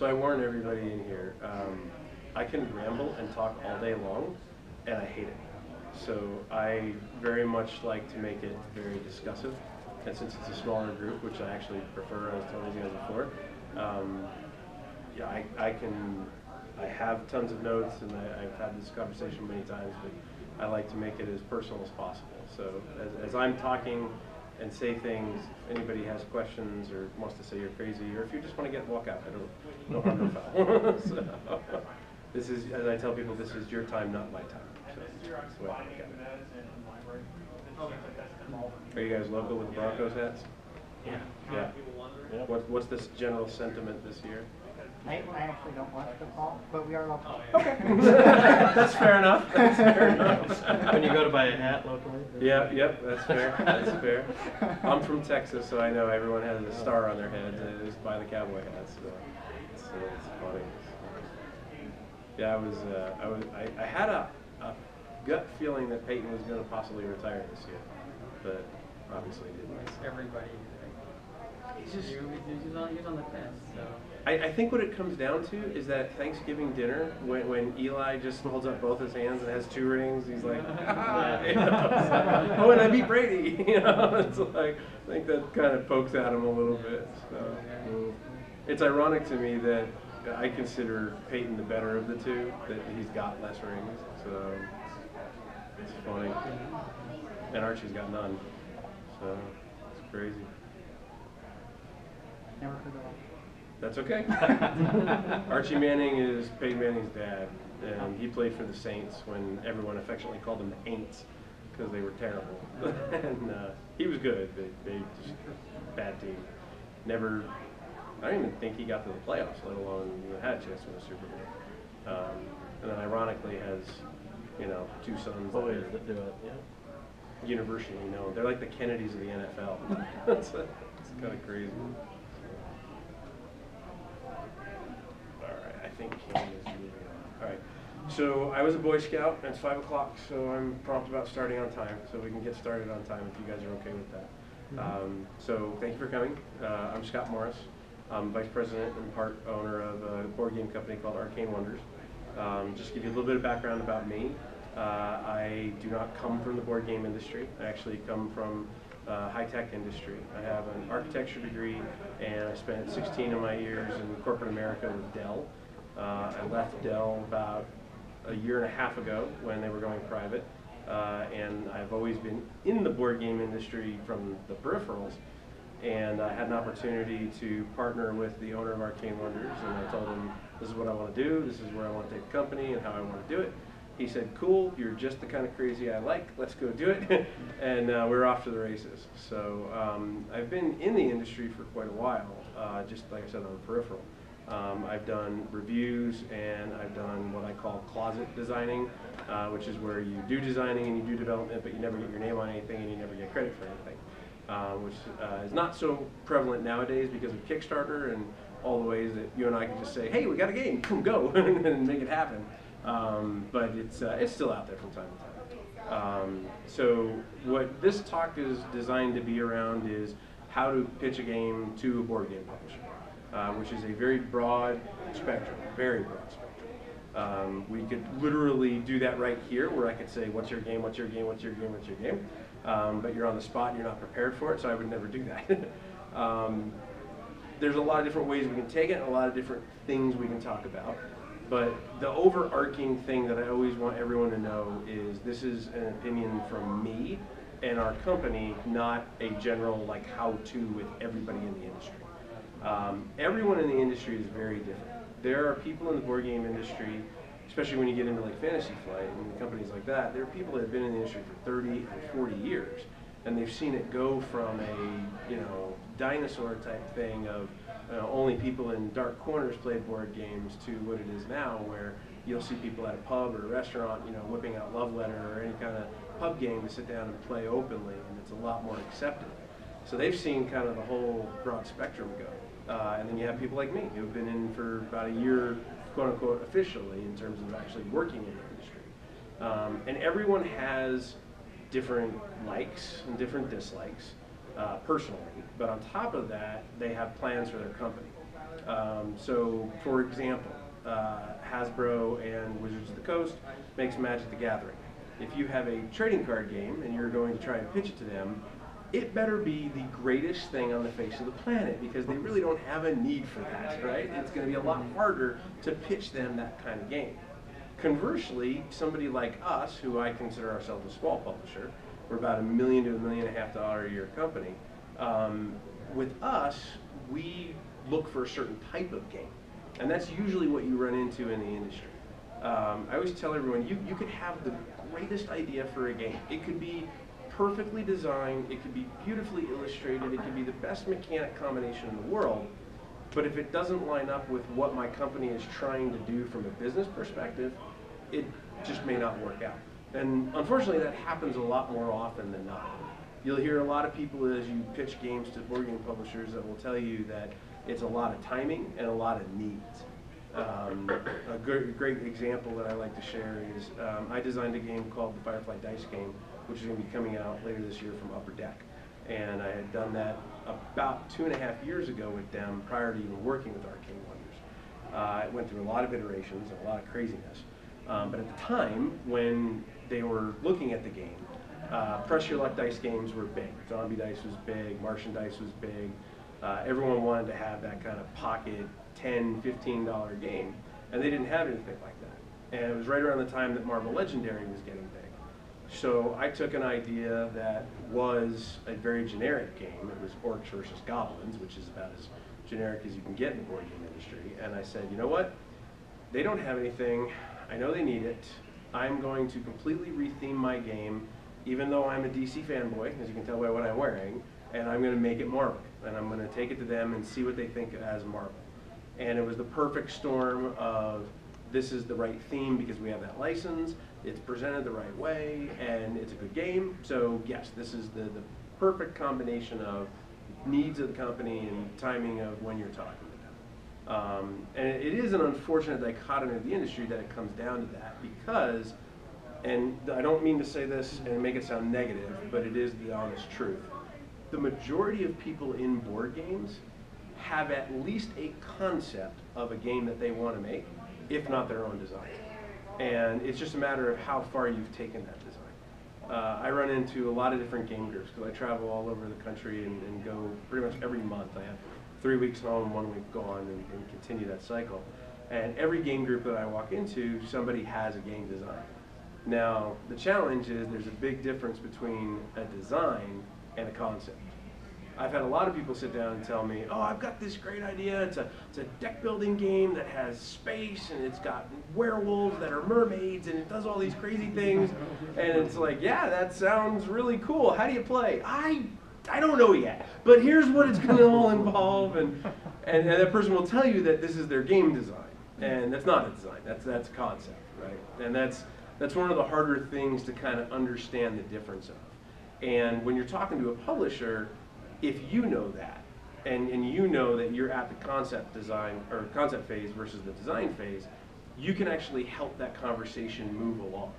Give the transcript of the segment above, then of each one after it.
So I warn everybody in here, I can ramble and talk all day long, and I hate it. So I very much like to make it very discussive, and since it's a smaller group, which I actually prefer, I was telling you guys before, yeah, I have tons of notes, and I've had this conversation many times, but I like to make it as personal as possible. So as I'm talking and say things, anybody has questions or wants to say you're crazy, or if you just want to walk out, I don't, no harm, no foul. So, this is, as I tell people, this is your time, not my time. So that's the way I look at it. Are you guys local with the Broncos hats? Yeah. Yeah. What's this general sentiment this year? I actually don't watch football, but we are local. Okay. That's fair enough. That's fair enough. When you go to buy a hat locally? Yeah, yep, that's fair. That's fair. I'm from Texas, so I know everyone has a star on their heads. They just buy the cowboy hats, so it's funny. Yeah, I had a gut feeling that Peyton was going to possibly retire this year, but obviously he didn't. Everybody. He's on the fence, so. I think what it comes down to is that Thanksgiving dinner, when Eli just holds up both his hands and has 2 rings, he's like, you know, oh, and I beat Brady. You know, it's like, I think that kind of pokes at him a little bit. So it's ironic to me that I consider Peyton the better of the two, that he's got less rings. So it's funny. And Archie's got none. So it's crazy. Never heard of that. That's okay. Archie Manning is Peyton Manning's dad, and he played for the Saints when everyone affectionately called them the Aints because they were terrible. And he was good, but they just bad team. Never, I don't even think he got to the playoffs, let alone had a chance to win a Super Bowl. And then ironically has, you know, 2 sons that are universally known. They're like the Kennedys of the NFL. It's kind of crazy. I think Cam is moving on. All right. So I was a Boy Scout, and it's 5 o'clock, so I'm prompt about starting on time, so we can get started on time if you guys are okay with that. So thank you for coming. I'm Scott Morris. I'm Vice President and part owner of a board game company called Arcane Wonders. Just to give you a little bit of background about me. I do not come from the board game industry. I actually come from high-tech industry. I have an architecture degree, and I spent 16 of my years in corporate America with Dell. I left Dell about a year and a half ago when they were going private, and I've always been in the board game industry from the peripherals, and I had an opportunity to partner with the owner of Arcane Wonders, and I told him, this is what I want to do, this is where I want to take the company and how I want to do it. He said, cool, you're just the kind of crazy I like, let's go do it. And we're off to the races. So I've been in the industry for quite a while, just like I said, on the peripheral. I've done reviews, and I've done what I call closet designing, which is where you do designing and you do development, but you never get your name on anything and you never get credit for anything, which is not so prevalent nowadays because of Kickstarter and all the ways that you and I can just say, hey, we got a game, come go, and make it happen. But it's still out there from time to time. So what this talk is designed to be around is how to pitch a game to a board game publisher, which is a very broad spectrum, very broad spectrum. We could literally do that right here, where I could say, what's your game, what's your game, what's your game, what's your game? But you're on the spot and you're not prepared for it, so I would never do that. There's a lot of different ways we can take it, a lot of different things we can talk about. But the overarching thing that I always want everyone to know is this is an opinion from me and our company, not a general like how-to with everybody in the industry. Everyone in the industry is very different. There are people in the board game industry, especially when you get into like Fantasy Flight and companies like that, there are people that have been in the industry for 30 and 40 years, and they've seen it go from a dinosaur type thing of only people in dark corners play board games to what it is now, where you'll see people at a pub or a restaurant, whipping out Love Letter or any kind of pub game to sit down and play openly, and it's a lot more accepted. So they've seen kind of the whole broad spectrum go. And then you have people like me who've been in for about a year, quote unquote, officially in terms of actually working in the industry. And everyone has different likes and different dislikes. Personally, but on top of that, they have plans for their company. So, for example, Hasbro and Wizards of the Coast makes Magic the Gathering. If you have a trading card game and you're going to try and pitch it to them, it better be the greatest thing on the face of the planet, because they really don't have a need for that, right? It's going to be a lot harder to pitch them that kind of game. Conversely, somebody like us, who I consider ourselves a small publisher, we're about $1 million to $1.5 million a year company. With us, we look for a certain type of game, and that's usually what you run into in the industry. I always tell everyone, you could have the greatest idea for a game. It could be perfectly designed, it could be beautifully illustrated, it could be the best mechanic combination in the world, but if it doesn't line up with what my company is trying to do from a business perspective, it just may not work out. And unfortunately, that happens a lot more often than not. You'll hear a lot of people as you pitch games to board game publishers that will tell you that it's a lot of timing and a lot of needs. A great example that I like to share is I designed a game called the Firefly Dice Game, which is going to be coming out later this year from Upper Deck. And I had done that about 2.5 years ago with them prior to even working with Arcane Wonders. It went through a lot of iterations and a lot of craziness. But at the time, when they were looking at the game, Press Your Luck dice games were big. Zombie dice was big, Martian dice was big. Everyone wanted to have that kind of pocket $10, $15 game, and they didn't have anything like that. And it was right around the time that Marvel Legendary was getting big. So I took an idea that was a very generic game. It was Orcs versus Goblins, which is about as generic as you can get in the board game industry. And I said, you know what? They don't have anything. I know they need it. I'm going to completely retheme my game, even though I'm a DC fanboy, as you can tell by what I'm wearing, and I'm going to make it Marvel. And I'm going to take it to them and see what they think as Marvel. And it was the perfect storm of, this is the right theme because we have that license, it's presented the right way, and it's a good game. So yes, this is the perfect combination of needs of the company and timing of when you're talking to them. And it is an unfortunate dichotomy of the industry that it comes down to that, because, and I don't mean to say this and make it sound negative, but it is the honest truth. The majority of people in board games have at least a concept of a game that they want to make, if not their own design. And it's just a matter of how far you've taken that design. I run into a lot of different game groups because I travel all over the country and go pretty much every month. I have 3 weeks home, 1 week gone, and continue that cycle. And every game group that I walk into, somebody has a game design. Now, the challenge is there's a big difference between a design and a concept. I've had a lot of people sit down and tell me, oh, I've got this great idea. It's a deck building game that has space, and it's got werewolves that are mermaids, and it does all these crazy things. And it's like, yeah, that sounds really cool. How do you play? I don't know yet, but here's what it's going to all involve. And that person will tell you that this is their game design. And that's not a design. That's a concept, right? And that's one of the harder things to kind of understand the difference of. And when you're talking to a publisher, if you know that, and you know that you're at the concept design or concept phase versus the design phase, you can actually help that conversation move along.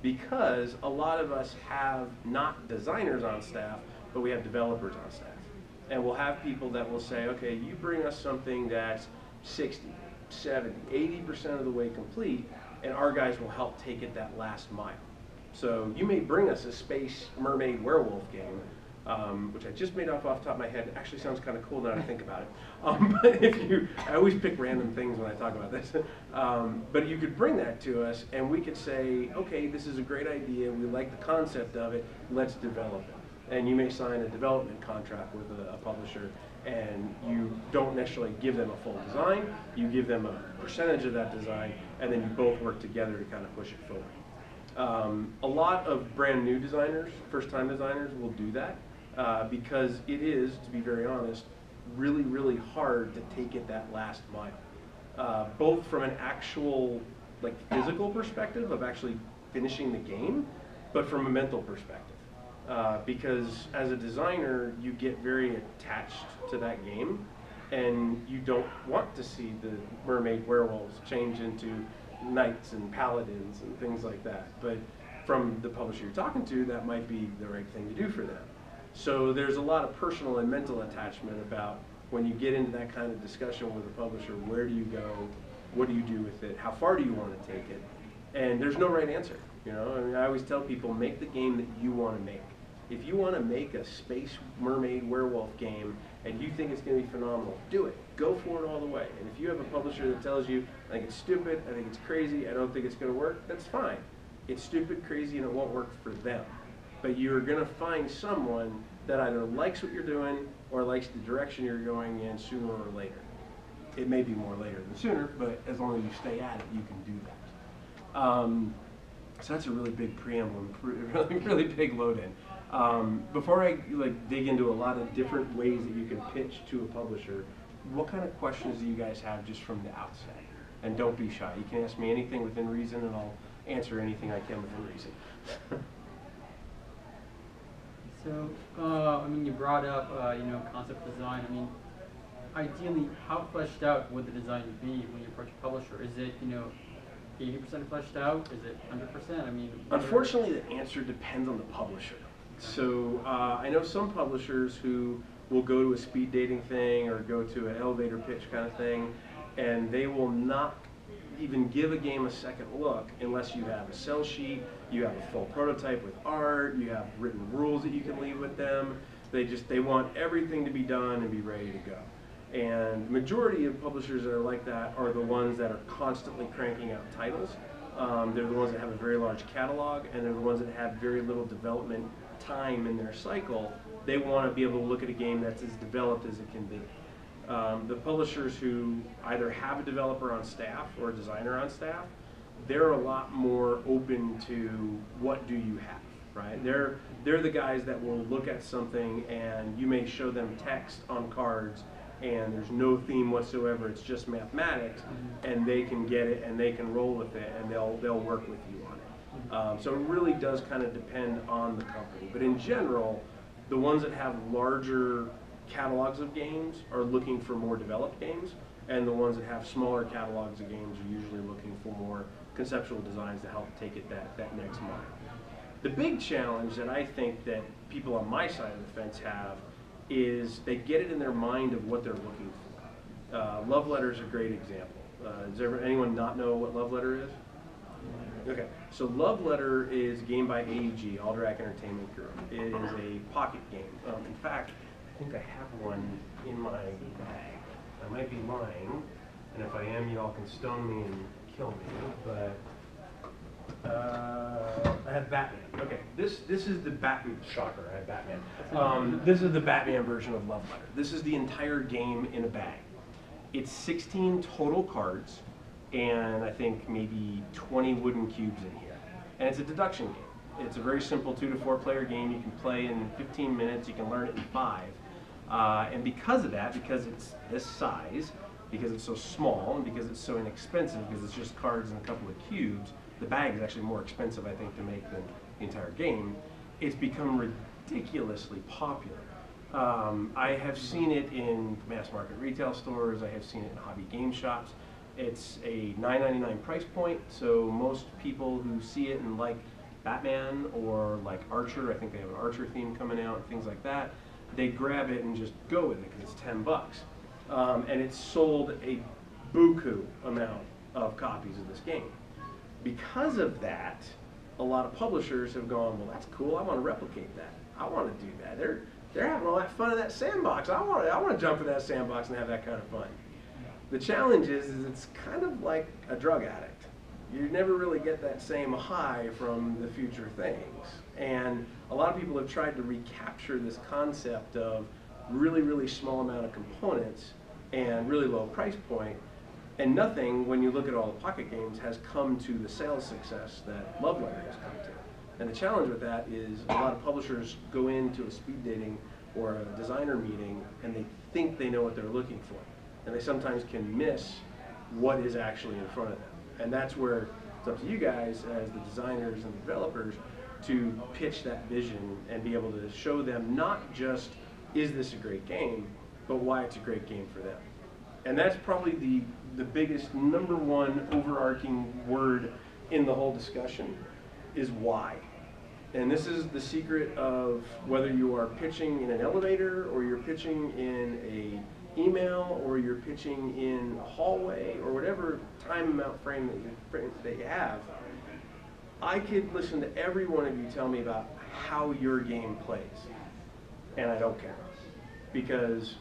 Because a lot of us have not designers on staff, but we have developers on staff. And we'll have people that will say, okay, you bring us something that's 60, 70, 80% of the way complete, and our guys will help take it that last mile. So you may bring us a space mermaid werewolf game, which I just made off the top of my head. It actually sounds kind of cool now that I think about it. But I always pick random things when I talk about this. But you could bring that to us, and we could say, okay, this is a great idea. We like the concept of it. Let's develop it. And you may sign a development contract with a publisher, and you don't necessarily give them a full design. You give them a percentage of that design, and then you both work together to kind of push it forward. A lot of brand new designers, first-time designers, will do that. Because it is, to be very honest, really, really hard to take it that last mile. Both from an actual, like, physical perspective of actually finishing the game, but from a mental perspective. Because as a designer, you get very attached to that game, and you don't want to see the mermaid werewolves change into knights and paladins and things like that. But from the publisher you're talking to, that might be the right thing to do for them. So there's a lot of personal and mental attachment about when you get into that kind of discussion with a publisher, where do you go? What do you do with it? How far do you want to take it? And there's no right answer. You know, I mean, I always tell people, make the game that you want to make. If you want to make a space mermaid werewolf game and you think it's going to be phenomenal, do it. Go for it all the way. And if you have a publisher that tells you, I think it's stupid, I think it's crazy, I don't think it's going to work, that's fine. It's stupid, crazy, and it won't work for them. But you're going to find someone that either likes what you're doing or likes the direction you're going in sooner or later. It may be more later than sooner, but as long as you stay at it, you can do that. So that's a really big preamble, and really big load in. Before I dig into a lot of different ways that you can pitch to a publisher, what kind of questions do you guys have just from the outset? And don't be shy. You can ask me anything within reason, and I'll answer anything I can within reason. So, I mean, you brought up, concept design. I mean, ideally, how fleshed out would the design be when you approach a publisher? Is it, 80% fleshed out? Is it 100%? I mean, unfortunately, the answer depends on the publisher. So I know some publishers who will go to a speed dating thing or go to an elevator pitch kind of thing, and they will not even give a game a second look unless you have a sell sheet, you have a full prototype with art, you have written rules that you can leave with them. They want everything to be done and be ready to go. And majority of publishers that are like that are the ones that are constantly cranking out titles. They're the ones that have a very large catalog, and they're the ones that have very little development time in their cycle. They want to be able to look at a game that's as developed as it can be. The publishers who either have a developer on staff or a designer on staff, they're a lot more open to what do you have, right? They're the guys that will look at something and you may show them text on cards and there's no theme whatsoever, it's just mathematics, and they can get it and they can roll with it and they'll work with you on it. So it really does kind of depend on the company. But in general, the ones that have larger catalogs of games are looking for more developed games, and the ones that have smaller catalogs of games are usually looking for more conceptual designs to help take it that next mile. The big challenge that I think that people on my side of the fence have is they get it in their mind of what they're looking for. Love Letter is a great example. Does anyone not know what Love Letter is? Okay, so Love Letter is a game by AEG, Alderac Entertainment Group. It is a pocket game. In fact, I think I have one in my bag. I might be lying, and if I am, y'all can stone me and kill me, but I have Batman. Okay, this is the Batman, shocker, I have Batman. This is the Batman version of Love Letter. This is the entire game in a bag. It's 16 total cards, and I think maybe 20 wooden cubes in here. And it's a deduction game. It's a very simple 2 to 4 player game. You can play in 15 minutes, you can learn it in 5. And because of that, because it's this size, because it's so small, and because it's so inexpensive, because it's just cards and a couple of cubes, the bag is actually more expensive, I think, to make than the entire game. It's become ridiculously popular. I have seen it in mass market retail stores, I have seen it in hobby game shops. It's a $9.99 price point, so most people who see it and like Batman or like Archer, I think they have an Archer theme coming out, things like that, they grab it and just go with it because it's 10 bucks. And it's sold a buku amount of copies of this game. Because of that, a lot of publishers have gone, well, that's cool, I want to replicate that. I want to do that. They're having all that fun in that sandbox. I want to jump in that sandbox and have that kind of fun. The challenge is it's kind of like a drug addict. You never really get that same high from the future things. And a lot of people have tried to recapture this concept of really, really small amount of components and really low price point. And nothing, when you look at all the pocket games, has come to the sales success that Love Letter has come to. And the challenge with that is a lot of publishers go into a speed dating or a designer meeting and they think they know what they're looking for. And they sometimes can miss what is actually in front of them. And that's where it's up to you guys as the designers and the developers to pitch that vision and be able to show them not just, is this a great game, but why it's a great game for them. And that's probably the biggest, number one overarching word in the whole discussion is why. And this is the secret of whether you are pitching in an elevator or you're pitching in a email or you're pitching in a hallway or whatever time amount frame that you have, I could listen to every one of you tell me about how your game plays, and I don't care. Because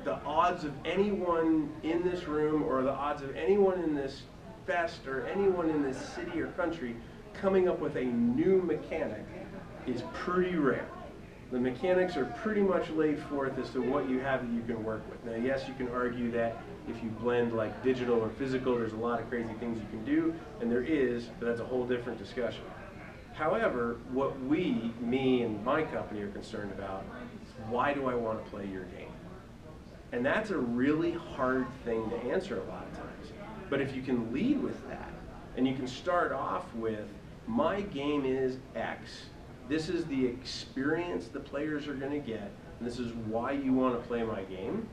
the odds of anyone in this room or the odds of anyone in this fest or anyone in this city or country coming up with a new mechanic is pretty rare. The mechanics are pretty much laid forth as to what you have that you can work with. Now, yes, you can argue that if you blend like digital or physical, there's a lot of crazy things you can do, and there is, but that's a whole different discussion. However, what me and my company are concerned about is why do I want to play your game? And that's a really hard thing to answer a lot of times. But if you can lead with that, and you can start off with, my game is X, this is the experience the players are going to get, and this is why you want to play my game,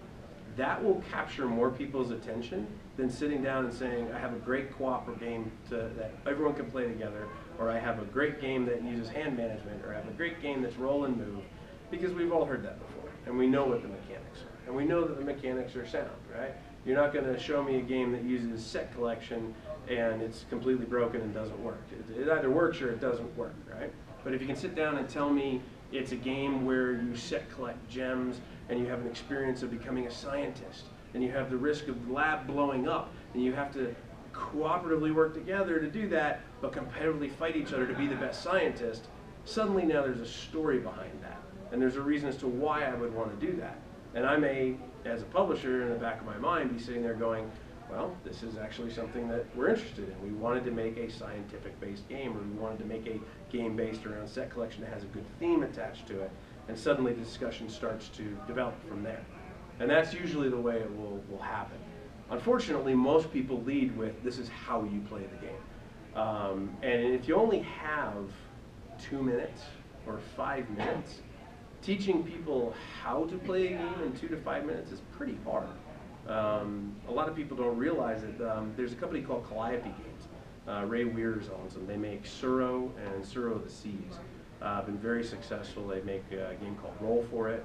that will capture more people's attention than sitting down and saying, I have a great cooperative game that everyone can play together, or I have a great game that uses hand management, or I have a great game that's roll and move, because we've all heard that before, and we know what the mechanics are, and we know that the mechanics are sound, right? You're not going to show me a game that uses set collection and it's completely broken and doesn't work. It either works or it doesn't work, right? But if you can sit down and tell me it's a game where you set collect gems and you have an experience of becoming a scientist and you have the risk of the lab blowing up and you have to cooperatively work together to do that but competitively fight each other to be the best scientist, suddenly now there's a story behind that. And there's a reason as to why I would want to do that. And I may, as a publisher, in the back of my mind, be sitting there going, well, this is actually something that we're interested in. We wanted to make a scientific-based game, or we wanted to make a game based around set collection that has a good theme attached to it. And suddenly the discussion starts to develop from there. And that's usually the way it will happen. Unfortunately, most people lead with, this is how you play the game. And if you only have 2 minutes or 5 minutes, teaching people how to play a game in 2 to 5 minutes is pretty hard. A lot of people don't realize that there's a company called Calliope Games. Ray Weirs owns them. They make Suro and Suro of the Seas. Been very successful. They make a game called Roll for it.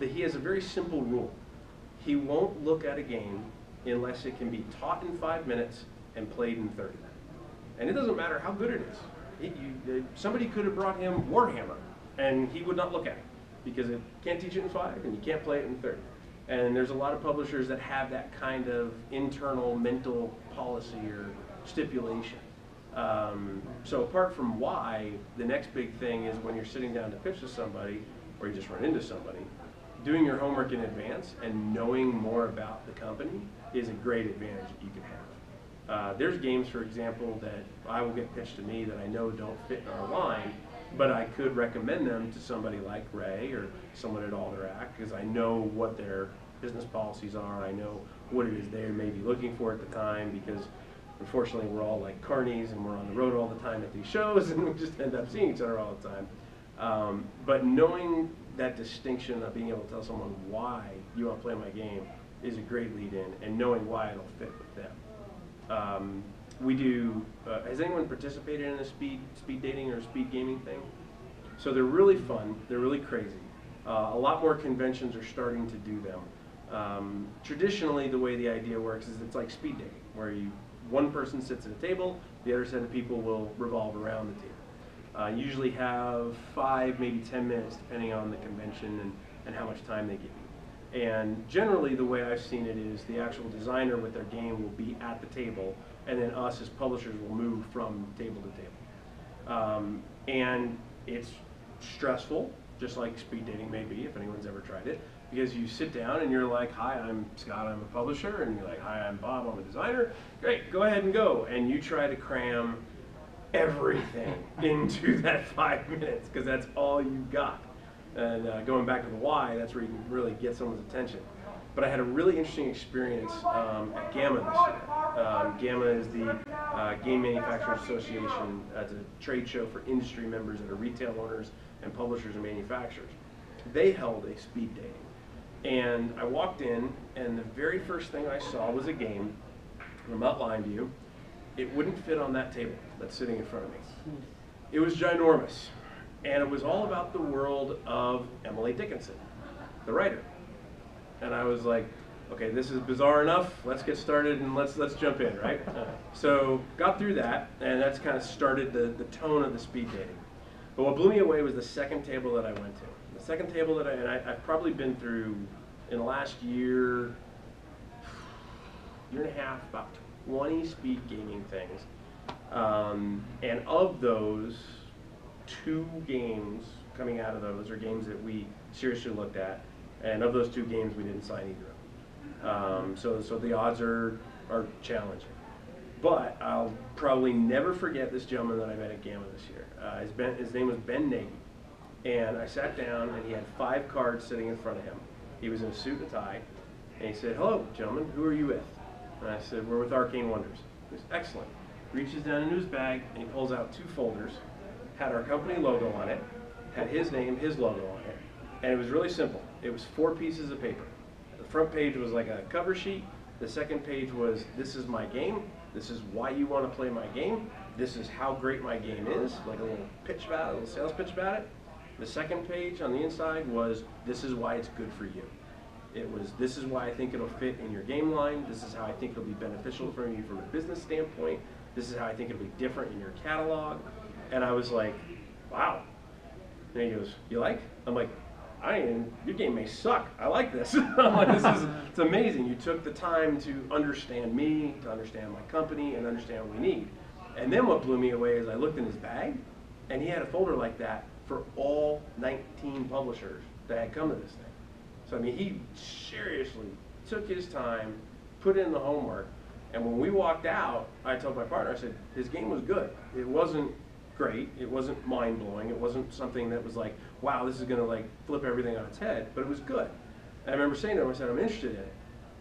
He has a very simple rule. He won't look at a game unless it can be taught in 5 minutes and played in 30. And it doesn't matter how good it is. Somebody could have brought him Warhammer, and he would not look at it because it can't teach it in 5 and you can't play it in 30. And there's a lot of publishers that have that kind of internal mental policy or stipulation. So apart from why, the next big thing is when you're sitting down to pitch to somebody, or you just run into somebody, doing your homework in advance and knowing more about the company is a great advantage that you can have. There's games, for example, that I will get pitched to me that I know don't fit in our line, but I could recommend them to somebody like Ray or someone at Alderac because I know what their business policies are. I know what it is they may be looking for at the time because unfortunately we're all like carnies and we're on the road all the time at these shows and we just end up seeing each other all the time. But knowing that distinction of being able to tell someone why you want to play my game is a great lead in, and knowing why it'll fit with them. We do, has anyone participated in a speed dating or speed gaming thing? So they're really fun, they're really crazy. A lot more conventions are starting to do them. Traditionally, the way the idea works is it's like speed dating, where one person sits at a table, the other set of people will revolve around the table. Usually have 5, maybe 10 minutes, depending on the convention and how much time they give you. And generally, the way I've seen it is the actual designer with their game will be at the table, and then us as publishers will move from table to table. And it's stressful, just like speed dating may be, if anyone's ever tried it, because you sit down and you're like, hi, I'm Scott, I'm a publisher, and you're like, hi, I'm Bob, I'm a designer. Great, go ahead and go. And you try to cram everything into that 5 minutes, because that's all you got. And going back to the why, that's where you can really get someone's attention. But I had a really interesting experience at GAMA this year. GAMA is the Game Manufacturers Association. It's a trade show for industry members that are retail owners and publishers and manufacturers. They held a speed dating. And I walked in, and the very first thing I saw was a game, I'm not lying to you, it wouldn't fit on that table that's sitting in front of me. It was ginormous. And it was all about the world of Emily Dickinson, the writer. And I was like, okay, this is bizarre enough. Let's get started and let's jump in, right? So got through that, and that's kind of started the tone of the speed dating. But what blew me away was the second table that I went to. The second table that I've probably been through in the last year and a half, about 20 speed gaming things. And of those, 2 games coming out of those are games that we seriously looked at. And of those 2 games, we didn't sign either of them. So the odds are challenging. But I'll probably never forget this gentleman that I met at GAMA this year. His name was Ben Nagy. And I sat down, and he had 5 cards sitting in front of him. He was in a suit and a tie. And he said, "Hello, gentlemen, who are you with?" And I said, "We're with Arcane Wonders." He goes, "Excellent." Reaches down into his bag, and he pulls out 2 folders, had our company logo on it, had his name, his logo on it. And it was really simple. It was 4 pieces of paper. The front page was like a cover sheet. The second page was, "This is my game. This is why you want to play my game. This is how great my game is," like a little pitch about it, a little sales pitch about it. The second page on the inside was, "This is why it's good for you." It was, "This is why I think it'll fit in your game line. This is how I think it'll be beneficial for you from a business standpoint. This is how I think it'll be different in your catalog." And I was like, wow. And he goes, "You like?" I'm like, your game may suck. I like this. I'm like, it's amazing. You took the time to understand me, to understand my company, and understand what we need. And then what blew me away is I looked in his bag, and he had a folder like that for all 19 publishers that had come to this thing. So I mean, he seriously took his time, put in the homework, and when we walked out, I told my partner, I said, his game was good. It wasn't great, it wasn't mind-blowing, it wasn't something that was like, wow, this is gonna like flip everything on its head, but it was good. And I remember saying to him, I said, "I'm interested in it."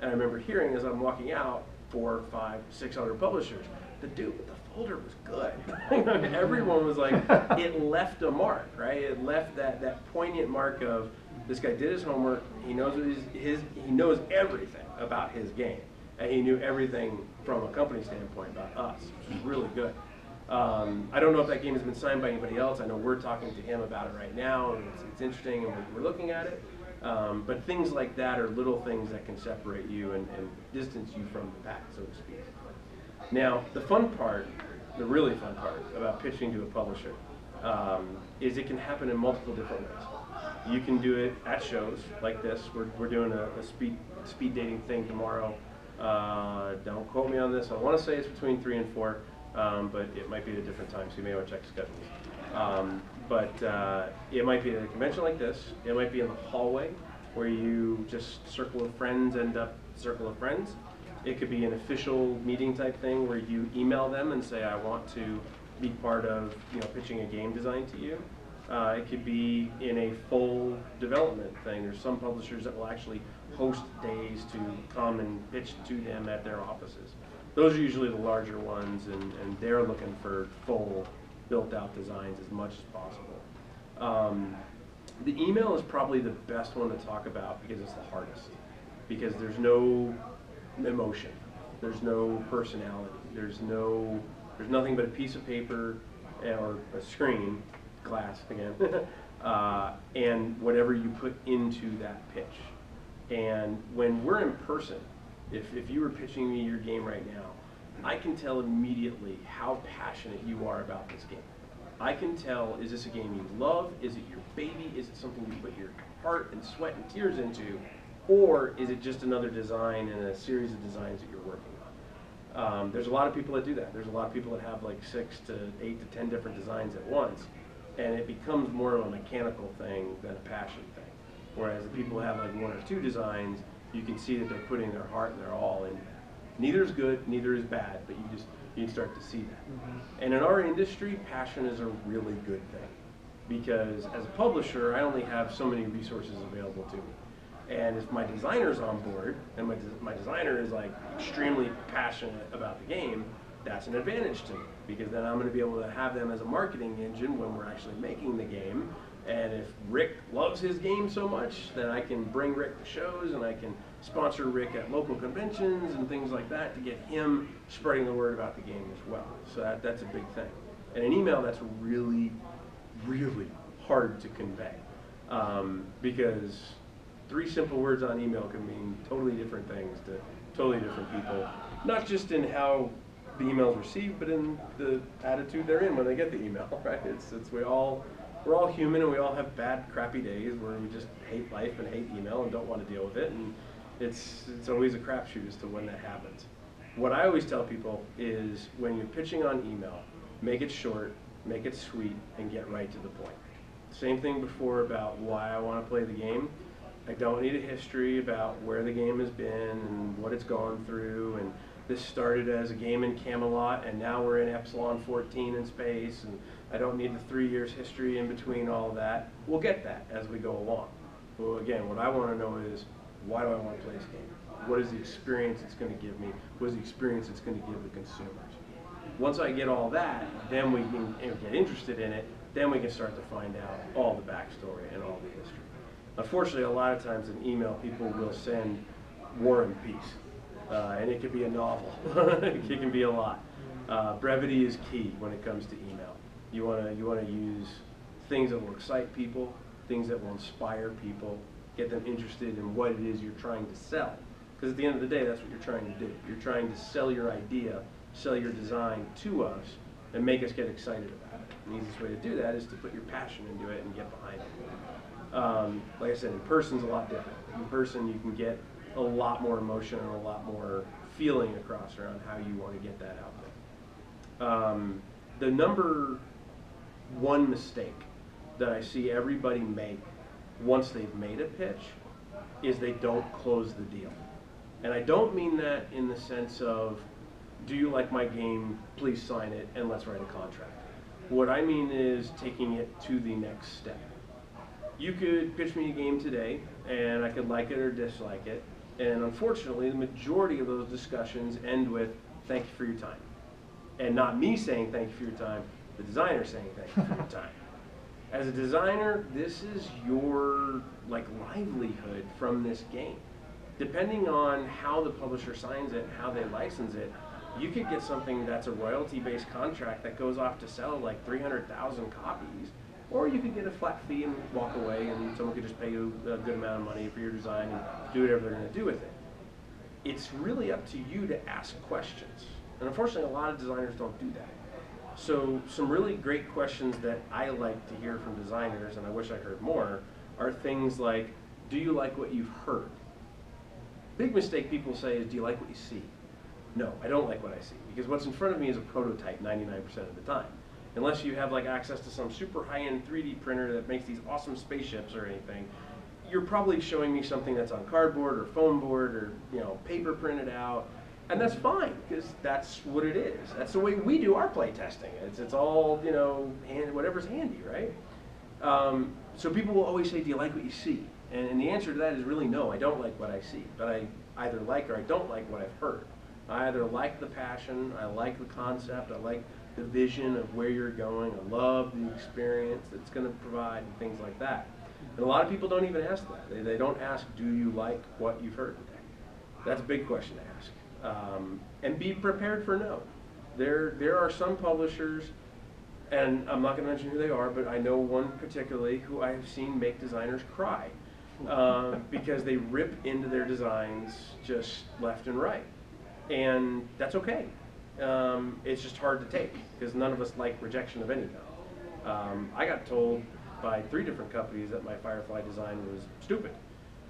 And I remember hearing as I'm walking out, 400, 500, 600 publishers, the dude with the folder was good. Everyone was like, it left a mark, right? It left that poignant mark of, this guy did his homework, he knows what he knows everything about his game, and he knew everything from a company standpoint about us, which is really good. I don't know if that game has been signed by anybody else. I know we're talking to him about it right now, and it's interesting, and we're looking at it. But things like that are little things that can separate you and distance you from the pack, so to speak. Now, the fun part, the really fun part about pitching to a publisher is it can happen in multiple different ways. You can do it at shows like this. We're doing a speed dating thing tomorrow. Don't quote me on this. I want to say it's between 3 and 4, but it might be at a different time, so you may want to check schedules. But it might be at a convention like this. It might be in the hallway where you just circle of friends end up circle of friends. It could be an official meeting type thing where you email them and say, "I want to be part of pitching a game design to you." It could be in a full development thing. There's some publishers that will actually host days to come and pitch to them at their offices. Those are usually the larger ones, and they're looking for full built-out designs as much as possible. The email is probably the best one to talk about because it's the hardest. Because there's no emotion, there's no personality, there's nothing but a piece of paper or a screen, glass again, and whatever you put into that pitch. And when we're in person, if you were pitching me your game right now, I can tell immediately how passionate you are about this game. I can tell, is this a game you love? Is it your baby? Is it something you put your heart and sweat and tears into? Or is it just another design in a series of designs that you're working on? There's a lot of people that do that. There's a lot of people that have like 6 to 8 to 10 different designs at once, and it becomes more of a mechanical thing than a passion thing. Whereas the people who have like 1 or 2 designs, you can see that they're putting their heart and their all in. Neither is good, neither is bad, but you start to see that. Mm-hmm. And in our industry, passion is a really good thing, because as a publisher, I only have so many resources available to me. And if my designer's on board, and my designer is like extremely passionate about the game, that's an advantage to me, because then I'm going to be able to have them as a marketing engine when we're actually making the game. And if Rick loves his game so much, then I can bring Rick to shows, and I can sponsor Rick at local conventions and things like that to get him spreading the word about the game as well. So that's a big thing. And an email, that's really, really hard to convey, because 3 simple words on email can mean totally different things to totally different people. Not just in how the email's received, but in the attitude they're in when they get the email, right? We're all human, and we all have bad, crappy days where we just hate life and hate email and don't want to deal with it, and it's always a crapshoot as to when that happens. What I always tell people is when you're pitching on email, make it short, make it sweet, and get right to the point. Same thing before about why I want to play the game. I don't need a history about where the game has been and what it's gone through, and this started as a game in Camelot and now we're in Epsilon 14 in space, and I don't need the 3 years history in between all of that. We'll get that as we go along. Well, again, what I want to know is, why do I want to play this game? What is the experience it's going to give me? What is the experience it's going to give the consumers? Once I get all that, then we can get interested in it, then we can start to find out all the backstory and all the history. Unfortunately, a lot of times in email, people will send War and Peace. And it could be a novel. It can be a lot. Brevity is key when it comes to email. You want to use things that will excite people, things that will inspire people, get them interested in what it is you're trying to sell. Because at the end of the day, that's what you're trying to do. You're trying to sell your idea, sell your design to us, and make us get excited about it. The easiest way to do that is to put your passion into it and get behind it. Like I said, in person's a lot different. In person, you can get a lot more emotion and a lot more feeling across around how you want to get that out there. The number one mistake that I see everybody make once they've made a pitch is they don't close the deal. And I don't mean that in the sense of, do you like my game, please sign it, and let's write a contract. What I mean is taking it to the next step. You could pitch me a game today, and I could like it or dislike it, and unfortunately, the majority of those discussions end with, thank you for your time. And not me saying thank you for your time, the designer saying thank you for your time. As a designer, this is your livelihood from this game. Depending on how the publisher signs it, how they license it, you could get something that's a royalty-based contract that goes off to sell like 300,000 copies, or you could get a flat fee and walk away, and someone could just pay you a good amount of money for your design and do whatever they're going to do with it. It's really up to you to ask questions. And unfortunately, a lot of designers don't do that. So some really great questions that I like to hear from designers, and I wish I heard more, are things like, do you like what you've heard? Big mistake people say is, do you like what you see? No, I don't like what I see, because what's in front of me is a prototype 99% of the time. Unless you have access to some super high-end 3D printer that makes these awesome spaceships or anything, you're probably showing me something that's on cardboard or foam board or paper printed out, and that's fine, because that's what it is. That's the way we do our playtesting. It's all whatever's handy, right? So people will always say, do you like what you see? And the answer to that is really no, I don't like what I see, but I either like or I don't like what I've heard. I either like the passion, I like the concept, I like the vision of where you're going, I love the experience it's going to provide, and things like that. And a lot of people don't even ask that. They don't ask, do you like what you've heard today? That's a big question to ask. And be prepared for no. There are some publishers, and I'm not going to mention who they are, but I know one particularly who I have seen make designers cry because they rip into their designs just left and right. And that's okay. It's just hard to take, because none of us like rejection of any kind. I got told by 3 different companies that my Firefly design was stupid.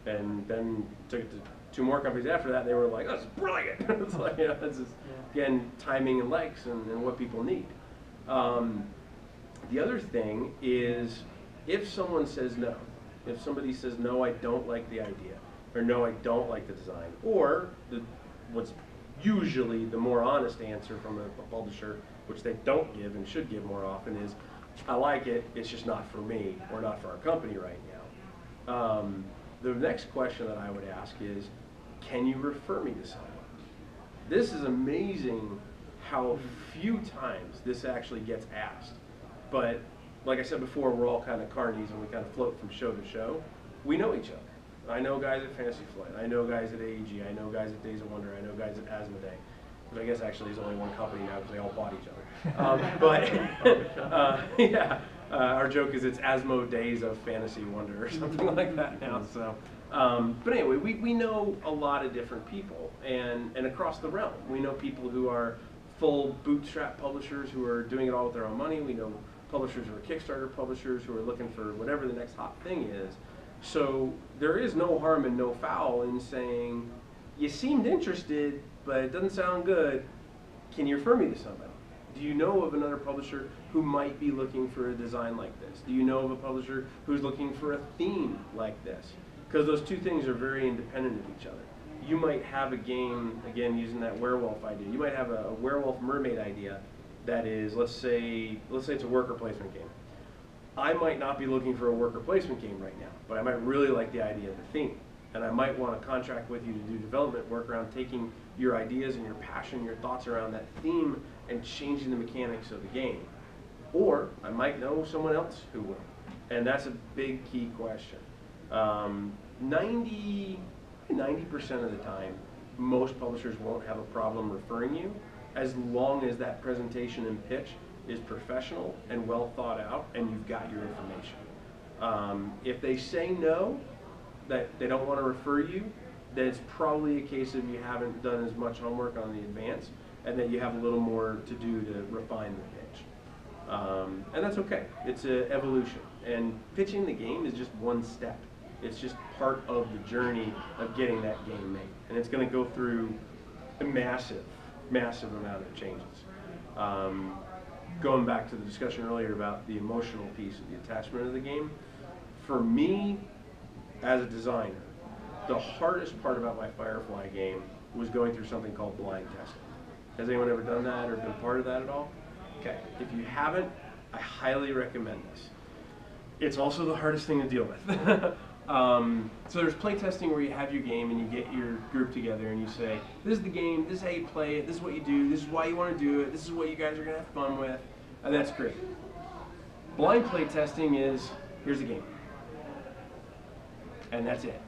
And then took it to 2 more companies after that, and they were like, oh, this is brilliant. It's like, it's just, again, timing and likes and what people need. The other thing is, if someone says no, if somebody says, no, I don't like the idea, or no, I don't like the design, or what's usually the more honest answer from a publisher, which they don't give and should give more often, is, I like it, it's just not for me, or not for our company right now. The next question that I would ask is, can you refer me to someone? This is amazing how few times this actually gets asked. But like I said before, we're all kind of carnies and we kind of float from show to show. We know each other. I know guys at Fantasy Flight, I know guys at AEG, I know guys at Days of Wonder, I know guys at Asmodee. But I guess actually there's only one company now because they all bought each other. Yeah, our joke is it's Asmo Days of Fantasy Wonder or something like that now. So But anyway, we know a lot of different people, and across the realm. We know people who are full bootstrap publishers who are doing it all with their own money. We know publishers who are Kickstarter publishers who are looking for whatever the next hot thing is. So there is no harm and no foul in saying, you seemed interested, but it doesn't sound good. Can you refer me to somebody? Do you know of another publisher who might be looking for a design like this? Do you know of a publisher who's looking for a theme like this? Because those two things are very independent of each other. You might have a game, again, using that werewolf idea. You might have a werewolf mermaid idea that is, let's say it's a worker placement game. I might not be looking for a worker placement game right now, but I might really like the idea of the theme. And I might want to contract with you to do development work around taking your ideas and your passion, your thoughts around that theme and changing the mechanics of the game. Or I might know someone else who will. And that's a big key question. 90% of the time, most publishers won't have a problem referring you as long as that presentation and pitch is professional and well thought out and you've got your information. If they say no, that they don't want to refer you, then it's probably a case of you haven't done as much homework on the advance and that you have a little more to do to refine the pitch. And that's okay. It's an evolution. And pitching the game is just one step. It's just part of the journey of getting that game made. And it's going to go through a massive, massive amount of changes. Going back to the discussion earlier about the emotional piece of the attachment of the game, for me, as a designer, the hardest part about my Firefly game was going through something called blind testing. Has anyone ever done that or been part of that at all? Okay, if you haven't, I highly recommend this. It's also the hardest thing to deal with. So there's playtesting where you have your game and you get your group together and you say, this is the game, this is how you play it, this is what you do, this is why you want to do it, this is what you guys are going to have fun with, and that's great. Blind playtesting is, here's the game. And that's it.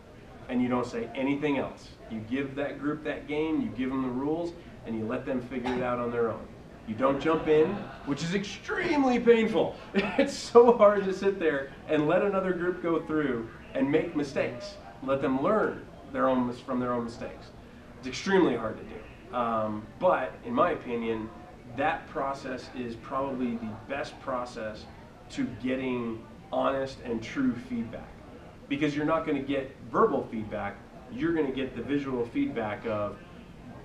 And you don't say anything else. You give that group that game, you give them the rules, and you let them figure it out on their own. You don't jump in, which is extremely painful. It's so hard to sit there and let another group go through and make mistakes. Let them learn from their own mistakes. It's extremely hard to do. But in my opinion, that process is probably the best process to getting honest and true feedback. Because you're not going to get verbal feedback, you're going to get the visual feedback of,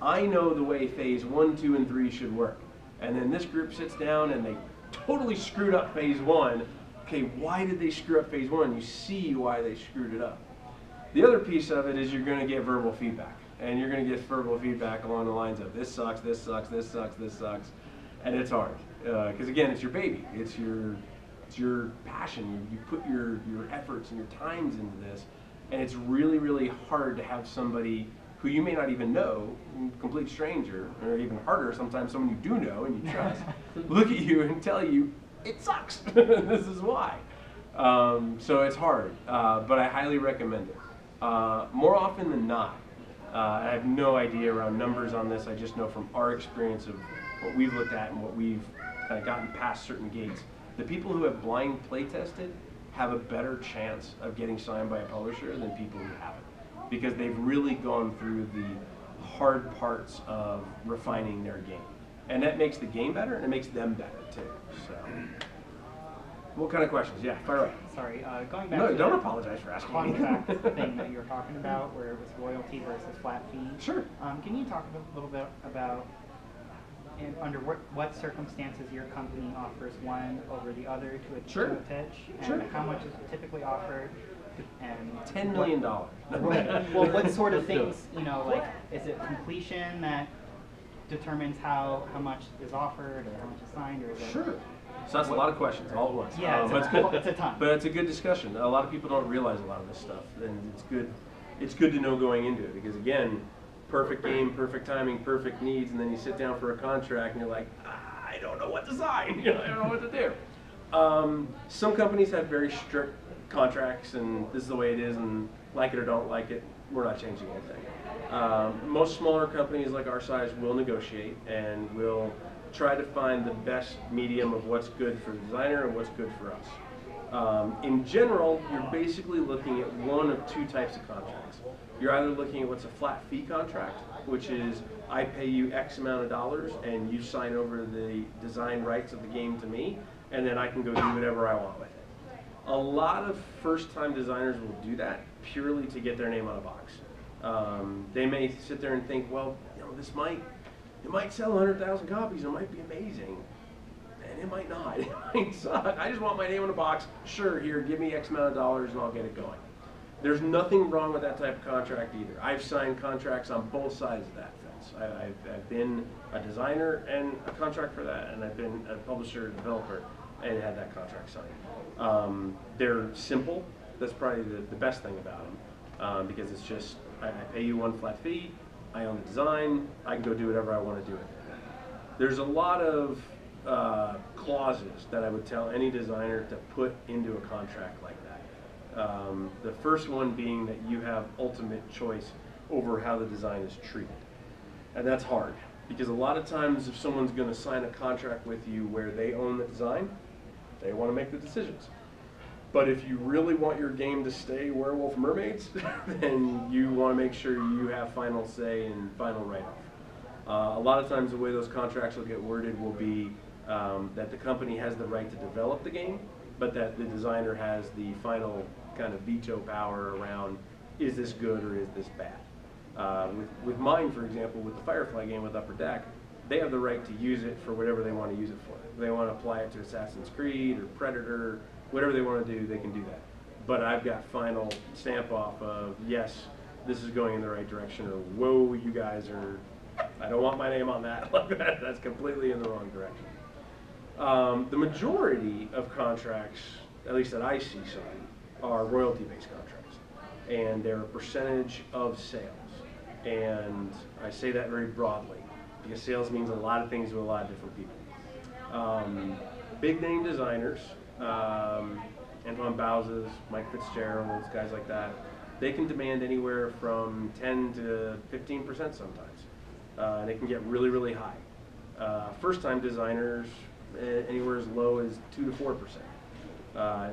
I know the way phase 1, 2, and 3 should work. And then this group sits down and they totally screwed up phase 1. Okay, why did they screw up phase 1? You see why they screwed it up. The other piece of it is you're going to get verbal feedback. And you're going to get verbal feedback along the lines of, this sucks, this sucks, this sucks, this sucks. And it's hard. Because again, it's your baby. It's your passion. You put your efforts and your times into this. And it's really, really hard to have somebody who you may not even know, complete stranger, or even harder, sometimes someone you do know and you trust, look at you and tell you, it sucks. This is why. So it's hard, but I highly recommend it. More often than not, I have no idea around numbers on this, I just know from our experience of what we've looked at and what we've kind of gotten past certain gates, the people who have blind play tested have a better chance of getting signed by a publisher than people who haven't. Because they've really gone through the hard parts of refining their game. And that makes the game better, and it makes them better, too. So, what kind of questions? Yeah, fire away. Sorry, going back No, to don't the apologize for asking. contract thing that you were talking about, where it was royalty versus flat fee. Sure. Can you talk a little bit about under what circumstances your company offers one over the other to a, Sure. to a pitch, and Sure. how much is typically offered? And $10 million. Well, what sort of things, like, is it completion that determines how much is offered or how much is signed, or is it? Sure. So that's a lot of questions all at once. Yeah, but it's good. it's a ton. But it's a good discussion. A lot of people don't realize a lot of this stuff, and it's good. It's good to know going into it because again, perfect game, perfect timing, perfect needs, and then you sit down for a contract and you're like, I don't know what to sign. I don't know what to do. Some companies have very strict contracts and this is the way it is and like it or don't like it, we're not changing anything. Most smaller companies like our size will negotiate and will try to find the best medium of what's good for the designer and what's good for us. In general, you're basically looking at one of two types of contracts. You're either looking at what's a flat fee contract, which is I pay you X amount of dollars and you sign over the design rights of the game to me, and then I can go do whatever I want with it. A lot of first-time designers will do that purely to get their name on a box. They may sit there and think, well, you know, it might sell 100,000 copies, it might be amazing, and it might not, it might suck. I just want my name on a box. Sure, here, give me X amount of dollars and I'll get it going. There's nothing wrong with that type of contract either. I've signed contracts on both sides of that fence. I've been a designer and a contract for that, and I've been a publisher, developer, and had that contract signed. They're simple. That's probably the best thing about them, because it's just, I pay you one flat fee, I own the design, I can go do whatever I want to do with it. There's a lot of clauses that I would tell any designer to put into a contract like that. The first one being that you have ultimate choice over how the design is treated. And that's hard, because a lot of times if someone's going to sign a contract with you where they own the design, they want to make the decisions. But if you really want your game to stay Werewolf Mermaids, then you want to make sure you have final say and final write-off. A lot of times the way those contracts will get worded will be that the company has the right to develop the game, but that the designer has the final kind of veto power around, is this good or is this bad? With mine, for example, with the Firefly game with Upper Deck, they have the right to use it for whatever they want to use it for. If they want to apply it to Assassin's Creed or Predator, whatever they want to do, they can do that. But I've got final stamp off of, yes, this is going in the right direction, or whoa, you guys are, I don't want my name on that. That's completely in the wrong direction. The majority of contracts, at least that I see signed, are royalty-based contracts, and they're a percentage of sales. And I say that very broadly, because sales means a lot of things to a lot of different people. Big name designers, Antoine Bowses, Mike Fitzgerald, guys like that, they can demand anywhere from 10 to 15% sometimes. And it can get really, really high. First-time designers, anywhere as low as 2 to 4%.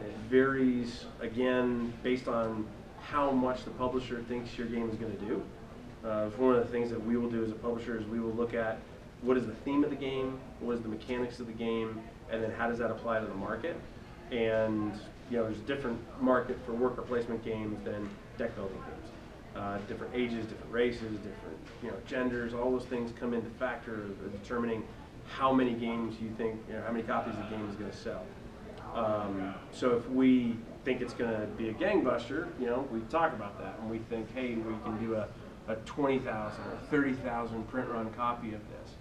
It varies, again, based on how much the publisher thinks your game is going to do. One of the things that we will do as a publisher is we will look at what is the theme of the game, what is the mechanics of the game, and then how does that apply to the market. And you know, there's a different market for worker placement games than deck building games. Different ages, different races, different genders, all those things come into factor of determining how many games you think, how many copies the game is going to sell. So if we think it's going to be a gangbuster, we talk about that, and we think, hey, we can do a 20,000 or 30,000 print run copy of this.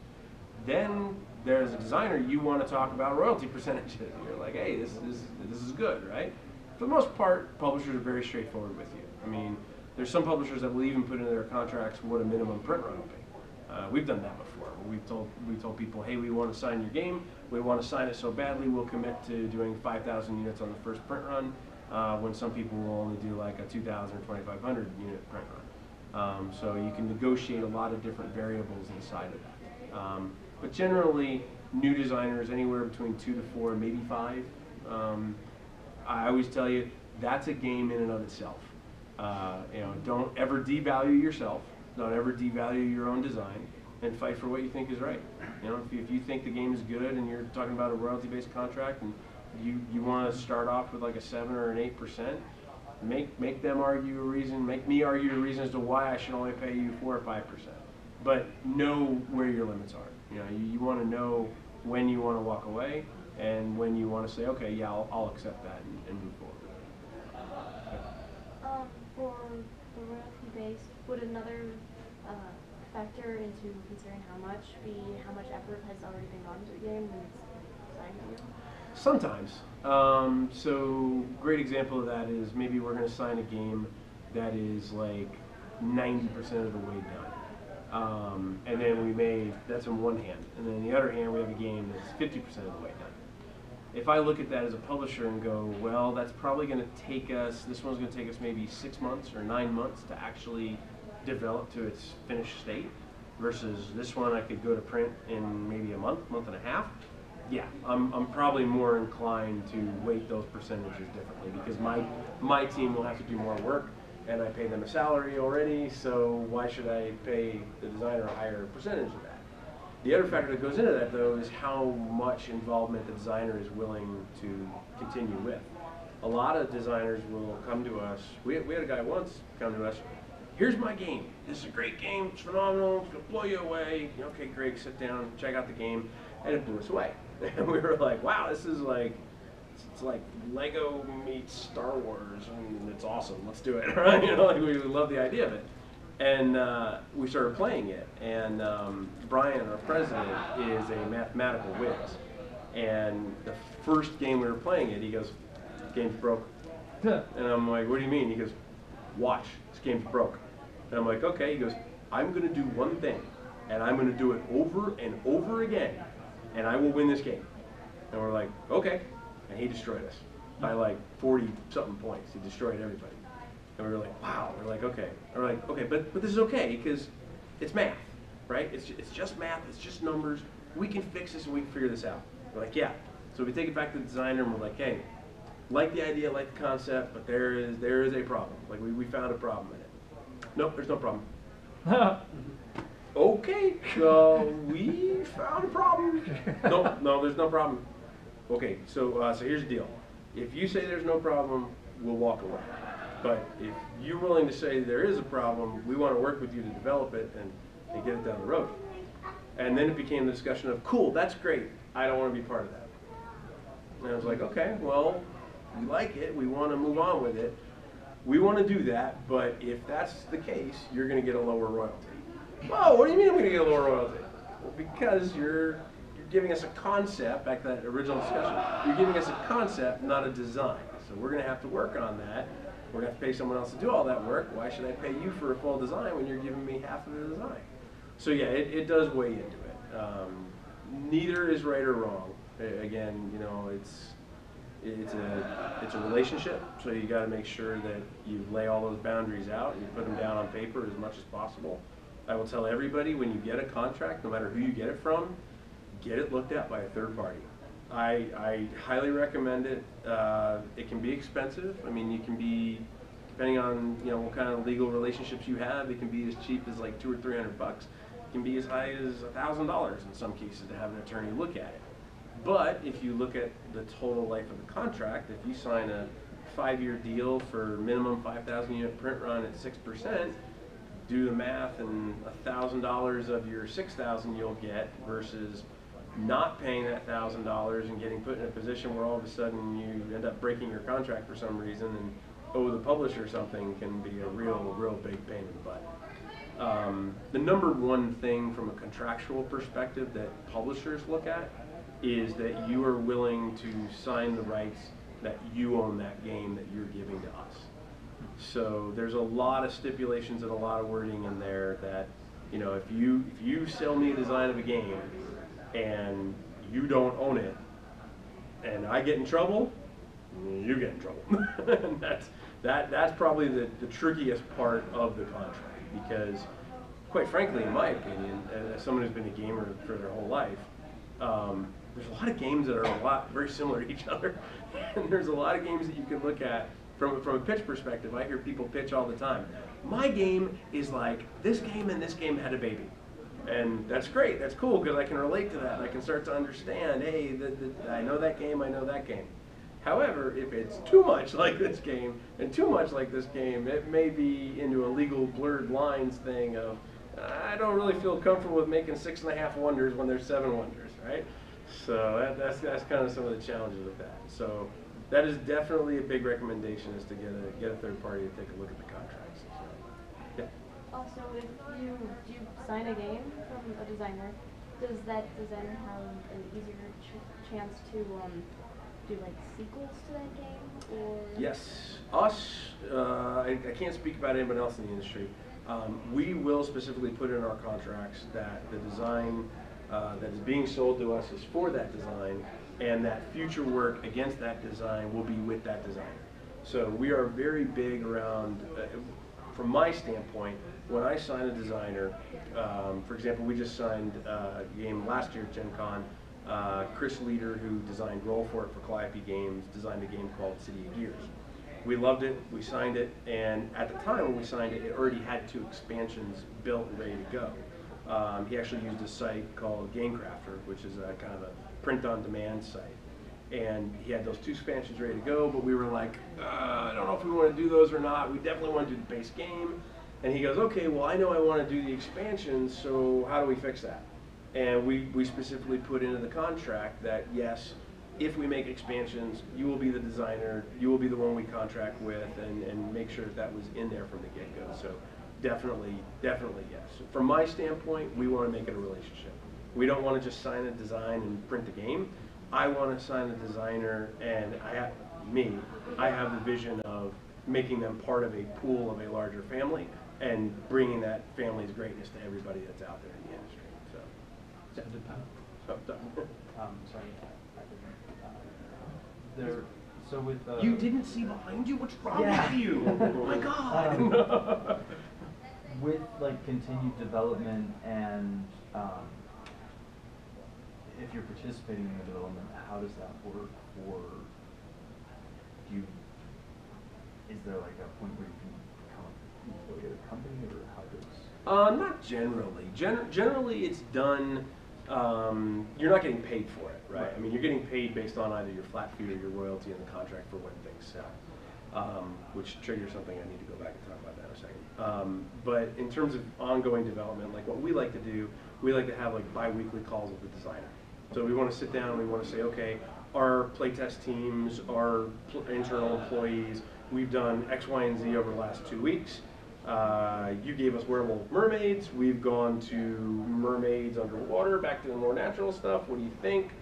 Then there's a designer, you want to talk about royalty percentages. You're like, hey, this is good, right? For the most part, publishers are very straightforward with you. I mean, there's some publishers that will even put into their contracts what a minimum print run will be. We've done that before. We've told people, hey, we want to sign your game. We want to sign it so badly, we'll commit to doing 5,000 units on the first print run, when some people will only do like a 2,000 or 2,500 unit print run. So you can negotiate a lot of different variables inside of that. But generally, new designers, anywhere between 2 to 4, maybe 5. I always tell you, that's a game in and of itself. Don't ever devalue yourself. Don't ever devalue your own design, and fight for what you think is right. If you think the game is good and you're talking about a royalty-based contract and you want to start off with like a 7 or an 8%, make them argue a reason, make me argue a reason as to why I should only pay you 4 or 5%. But know where your limits are. You want to know when you want to walk away and when you want to say, okay, yeah, I'll accept that and move forward. For the royalty-based, would another factor into considering how much effort has already been gone into the game when it's signed to you? Sometimes. So great example of that is maybe we're going to sign a game that is like 90% of the way done. And then that's on one hand. And then on the other hand, we have a game that's 50% of the way done. If I look at that as a publisher and go, well, that's probably going to take us, this one's going to take us maybe 6 months or 9 months to actually develop to its finished state, versus this one I could go to print in maybe a month and a half, yeah, I'm probably more inclined to weight those percentages differently because my team will have to do more work, and I pay them a salary already. So why should I pay the designer a higher percentage of that? The other factor that goes into that, though, is how much involvement the designer is willing to continue with. A lot of designers will come to us. We had a guy once come to us. Here's my game. This is a great game. It's phenomenal. It's gonna blow you away. Okay, great. Sit down, check out the game, and it blew us away. And we were like, wow, this is like, it's like Lego meets Star Wars, and it's awesome. Let's do it, right? You know, like we love the idea of it. And we started playing it, and Brian, our president, is a mathematical whiz. And the first game we were playing it, he goes, "Game's broke." And I'm like, "What do you mean?" He goes, "Watch, this game's broke." And I'm like, "Okay." He goes, "I'm going to do one thing, and I'm going to do it over and over again, and I will win this game." And we're like, "Okay." And he destroyed us by like 40-something points. He destroyed everybody. And we were like, wow. We're like, okay. And we're like, okay, but this is okay because it's math, right? It's just math. It's just numbers. We can fix this and we can figure this out. We're like, yeah. So we take it back to the designer and we're like, hey, like the idea, like the concept, but there is a problem. Like we found a problem in it. Nope, there's no problem. Okay, we found a problem. No, there's no problem. Okay, so here's the deal. If you say there's no problem, we'll walk away. But if you're willing to say there is a problem, we want to work with you to develop it and get it down the road. And then it became the discussion of, cool, that's great. I don't want to be part of that. And I was like, okay, well, we like it. We want to move on with it. We want to do that, but if that's the case, you're going to get a lower royalty. Whoa, what do you mean I'm going to get a lower royalty? Well, because you're giving us a concept, back to that original discussion, you're giving us a concept, not a design. So we're going to have to work on that. We're going to have to pay someone else to do all that work. Why should I pay you for a full design when you're giving me half of the design? So yeah, it does weigh into it. Neither is right or wrong. Again, you know, it's a relationship, so you got to make sure that you lay all those boundaries out and you put them down on paper as much as possible. I will tell everybody, when you get a contract, no matter who you get it from, get it looked at by a third party. I highly recommend it. It can be expensive. I mean, you can be, depending on what kind of legal relationships you have, it can be as cheap as like $200 or $300. It can be as high as $1,000 in some cases to have an attorney look at it. But if you look at the total life of the contract, if you sign a 5-year deal for minimum 5,000 unit print run at 6%, do the math, and $1,000 of your 6,000 you'll get versus not paying that $1,000 and getting put in a position where all of a sudden you end up breaking your contract for some reason and owe the publisher something can be a real big pain in the butt. The number one thing from a contractual perspective that publishers look at is that you are willing to sign the rights that you own that game that you're giving to us. So there's a lot of stipulations and a lot of wording in there that, if you sell me a design of a game and you don't own it and I get in trouble, you get in trouble. And that's probably the trickiest part of the contract, because quite frankly, in my opinion, as someone who's been a gamer for their whole life, there's a lot of games that are very similar to each other. And there's a lot of games that you can look at from a pitch perspective. I hear people pitch all the time. My game is like this game and this game had a baby. And that's great, that's cool, because I can relate to that. I can start to understand, hey, I know that game, I know that game. However, if it's too much like this game and too much like this game, it may be into a legal blurred lines thing of, I don't really feel comfortable with making 6.5 wonders when there's 7 wonders, right? So that's kind of some of the challenges with that. So that is definitely a big recommendation, is to get a third party to take a look at the contracts. So, yeah. Also, if you sign a game from a designer, does that designer have an easier chance to do like sequels to that game, or? Yes, us. I can't speak about anyone else in the industry. We will specifically put in our contracts that the design that is being sold to us is for that design, and that future work against that design will be with that designer. So we are very big around, from my standpoint, when I sign a designer, for example, we just signed a game last year at Gen Con, Chris Leader, who designed Roll For It for Calliope Games, designed a game called City of Gears. We loved it, we signed it, and at the time when we signed it, it already had 2 expansions built and ready to go. He actually used a site called GameCrafter, which is a kind of a print-on-demand site. And he had those 2 expansions ready to go, but we were like, I don't know if we want to do those or not. We definitely want to do the base game. And he goes, okay, well, I know I want to do the expansions, so how do we fix that? And we specifically put into the contract that, yes, if we make expansions, you will be the designer, you will be the one we contract with, and make sure that was in there from the get-go. So definitely yes. From my standpoint, we want to make it a relationship. We don't want to just sign a design and print the game. I want to sign a designer, and I have the vision of making them part of a pool of a larger family and bringing that family's greatness to everybody that's out there in the industry. Sorry, there. So with you didn't see behind you? What's wrong Yeah. with you? Oh my God! With like continued development and if you're participating in the development, how does that work? Or is there like a point where you can become an employee at a company, or how does? Not generally. Generally, it's done. You're not getting paid for it, right? I mean, you're getting paid based on either your flat fee or your royalty in the contract for when things sell, which triggers something I need to go back and talk about that in a second. But in terms of ongoing development, like what we like to do, we like to have like bi-weekly calls with the designer. So we want to sit down and we want to say, okay, our playtest teams, our internal employees, we've done X, Y, and Z over the last 2 weeks. You gave us wearable mermaids. We've gone to mermaids underwater, back to the more natural stuff. What do you think?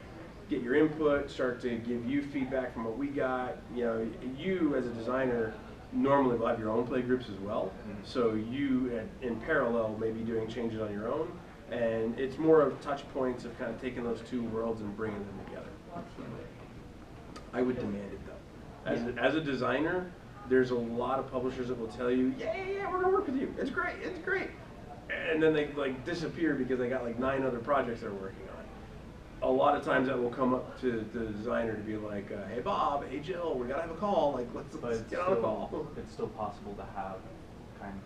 Get your input, start to give you feedback from what we got. You know, you as a designer normally will have your own play groups as well. So you, in parallel, may be doing changes on your own. And it's more of touch points of kind of taking those 2 worlds and bringing them together. I would demand it though. As a designer, there's a lot of publishers that will tell you, yeah, we're gonna work with you. It's great. And then they like disappear because they got like 9 other projects they're working on. A lot of times that will come up to the designer to be like, hey Bob, hey Jill, we gotta have a call. Like let's get on a call. It's still possible to have kind of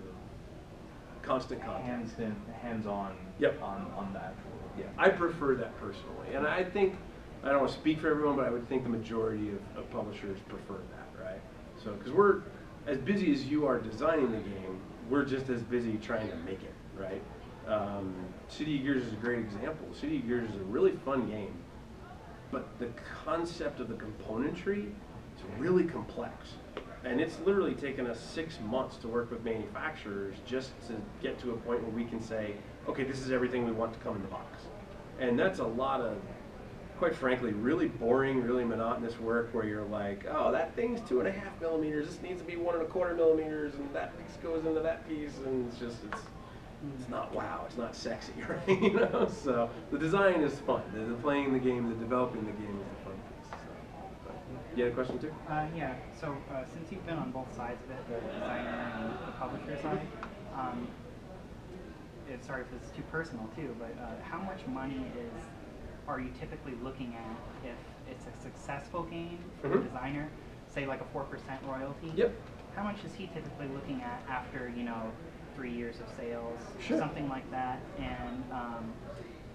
Constant contact. Hands-on. Yep. On the actual. Yeah, I prefer that personally, and I think, I don't want to speak for everyone, but I would think the majority of publishers prefer that, right? So, because we're as busy as you are designing the game, we're just as busy trying to make it, right? City of Gears is a great example. City of Gears is a really fun game, but the concept of the componentry is really complex. And it's literally taken us 6 months to work with manufacturers just to get to a point where we can say, okay, this is everything we want to come in the box. And that's a lot of, quite frankly, really boring, really monotonous work where you're like, oh, that thing's 2.5 millimeters, this needs to be 1.25 millimeters, and that piece goes into that piece, and it's just, it's not wow, it's not sexy, right? You know? So the design is fun. The playing the game, the developing the game is the fun piece. So, you had a question too? Yeah, so since you've been on both sides of it, the designer and the publisher side, sorry if this is too personal too, but how much money are you typically looking at if it's a successful game for the designer, say like a 4% royalty? Yep. How much is he typically looking at after, 3 years of sales, something like that, and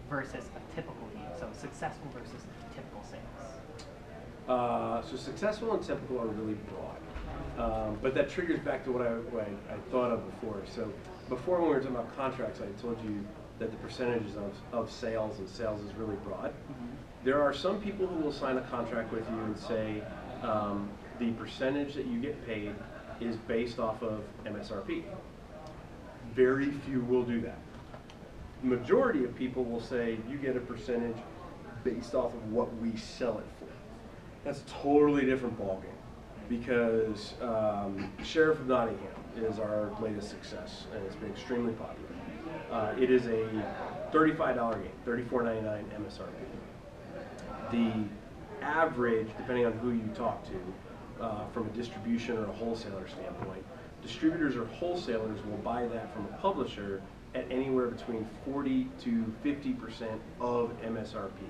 versus a typical game? So successful versus typical sales. So successful and typical are really broad, but that triggers back to what I thought of before. So before when we were talking about contracts, I told you that the percentages of sales and sales is really broad. There are some people who will sign a contract with you and say the percentage that you get paid is based off of MSRP. Very few will do that. Majority of people will say you get a percentage based off of what we sell it for. That's a totally different ballgame because Sheriff of Nottingham is our latest success, and it's been extremely popular. It is a $35 game, $34.99 MSRP. The average, depending on who you talk to, from a distribution or a wholesaler standpoint, distributors or wholesalers will buy that from a publisher at anywhere between 40 to 50% of MSRP.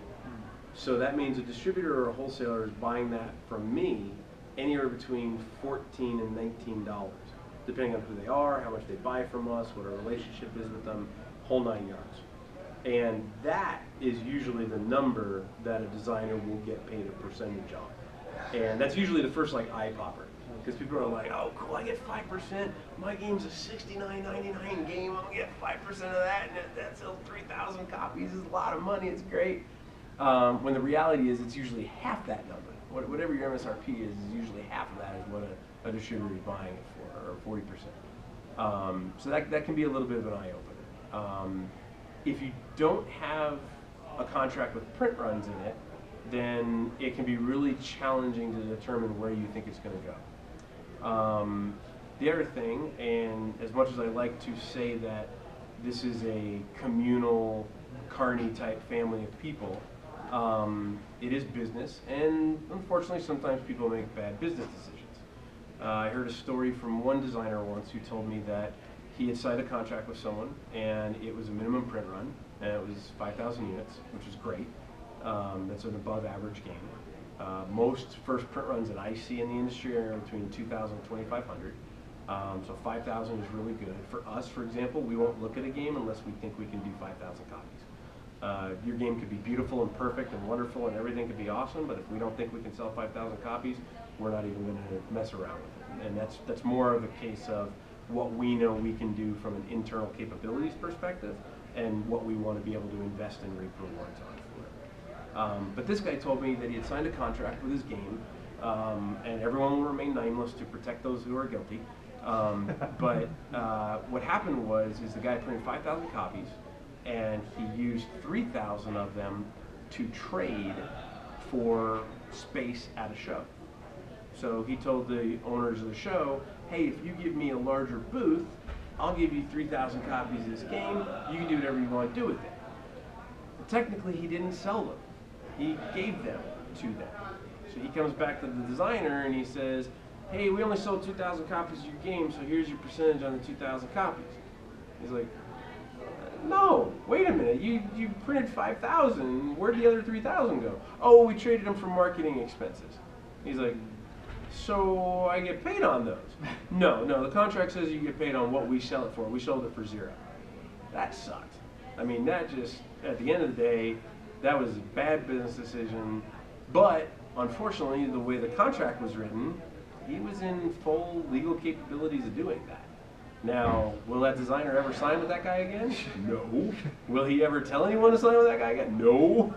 So that means a distributor or a wholesaler is buying that from me anywhere between $14 and $19, depending on who they are, how much they buy from us, what our relationship is with them, whole 9 yards. And that is usually the number that a designer will get paid a percentage on. And that's usually the first like eye popper. Because people are like, oh cool, I get 5%, my game's a $69.99 game, I'll get 5% of that, and that sells 3,000 copies, it's a lot of money, it's great. When the reality is it's usually half that number. Whatever your MSRP is usually half of that is what a distributor is buying it for, or 40%. So that can be a little bit of an eye-opener. If you don't have a contract with print runs in it, then it can be really challenging to determine where you think it's going to go. The other thing, and as much as I like to say that this is a communal, carny type family of people, it is business, and unfortunately sometimes people make bad business decisions. I heard a story from one designer once who told me that he had signed a contract with someone, and it was a minimum print run, and it was 5,000 units, which is great. That's an above average game. Most first print runs that I see in the industry are between 2,000 and 2,500. So 5,000 is really good. For us, for example, we won't look at a game unless we think we can do 5,000 copies. Your game could be beautiful and perfect and wonderful and everything could be awesome, but if we don't think we can sell 5,000 copies, we're not even going to mess around with it. And that's more of a case of what we know we can do from an internal capabilities perspective and what we want to be able to invest and reap rewards on for it. But this guy told me that he had signed a contract with his game, and everyone will remain nameless to protect those who are guilty. But what happened was the guy printed 5,000 copies, and he used 3,000 of them to trade for space at a show. So he told the owners of the show, hey, if you give me a larger booth, I'll give you 3,000 copies of this game. You can do whatever you want to do with it. But technically, he didn't sell them. He gave them to them. So he comes back to the designer and he says, hey, we only sold 2,000 copies of your game, so here's your percentage on the 2,000 copies. He's like, no, wait a minute, you printed 5,000, where'd the other 3,000 go? Oh, we traded them for marketing expenses. He's like, so I get paid on those? No, the contract says you get paid on what we sell it for. We sold it for 0. That sucked. I mean, that just, at the end of the day, that was a bad business decision, but unfortunately, the way the contract was written, he was in full legal capabilities of doing that. Now, will that designer ever sign with that guy again? No. Will he ever tell anyone to sign with that guy again? No.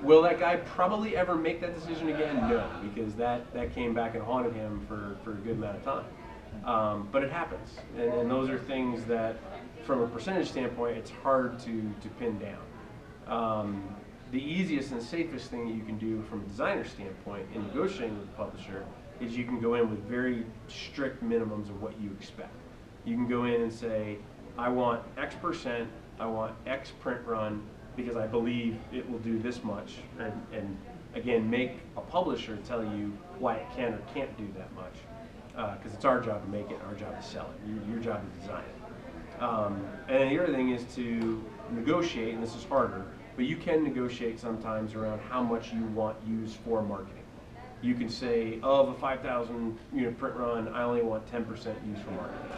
Will that guy probably ever make that decision again? No, because that came back and haunted him for a good amount of time. But it happens, and those are things that, from a percentage standpoint, it's hard to pin down. The easiest and safest thing that you can do from a designer standpoint in negotiating with the publisher is you can go in with very strict minimums of what you expect. You can go in and say, I want X%, I want X print run, because I believe it will do this much, and again, make a publisher tell you why it can or can't do that much, because it's our job to make it, our job to sell it, your job to design it. And the other thing is to negotiate, and this is harder, but you can negotiate sometimes around how much you want used for marketing. You can say, of a 5,000 unit print run, I only want 10% used for marketing.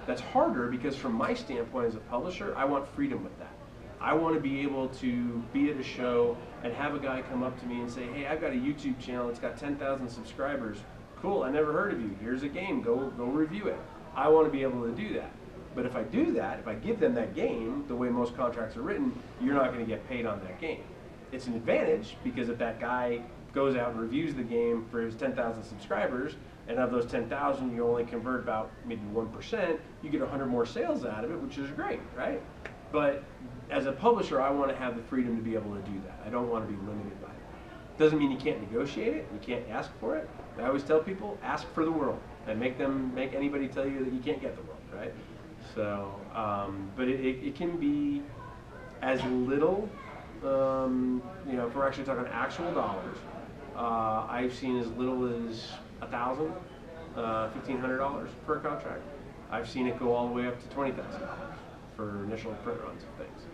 That's harder because from my standpoint as a publisher, I want freedom with that. I want to be able to be at a show and have a guy come up to me and say, hey, I've got a YouTube channel, it's got 10,000 subscribers. Cool, I never heard of you. Here's a game, go review it. I want to be able to do that. But if I do that, if I give them that game, the way most contracts are written, you're not going to get paid on that game. It's an advantage because if that guy goes out and reviews the game for his 10,000 subscribers, and of those 10,000 you only convert about maybe 1%, you get 100 more sales out of it, which is great, right? But as a publisher, I want to have the freedom to be able to do that. I don't want to be limited by it. Doesn't mean you can't negotiate it, you can't ask for it. I always tell people, ask for the world, and make anybody tell you that you can't get the world, right? So, but it can be as little, if we're actually talking actual dollars, I've seen as little as $1,000, $1,500 per contract. I've seen it go all the way up to $20,000 for initial print runs of things.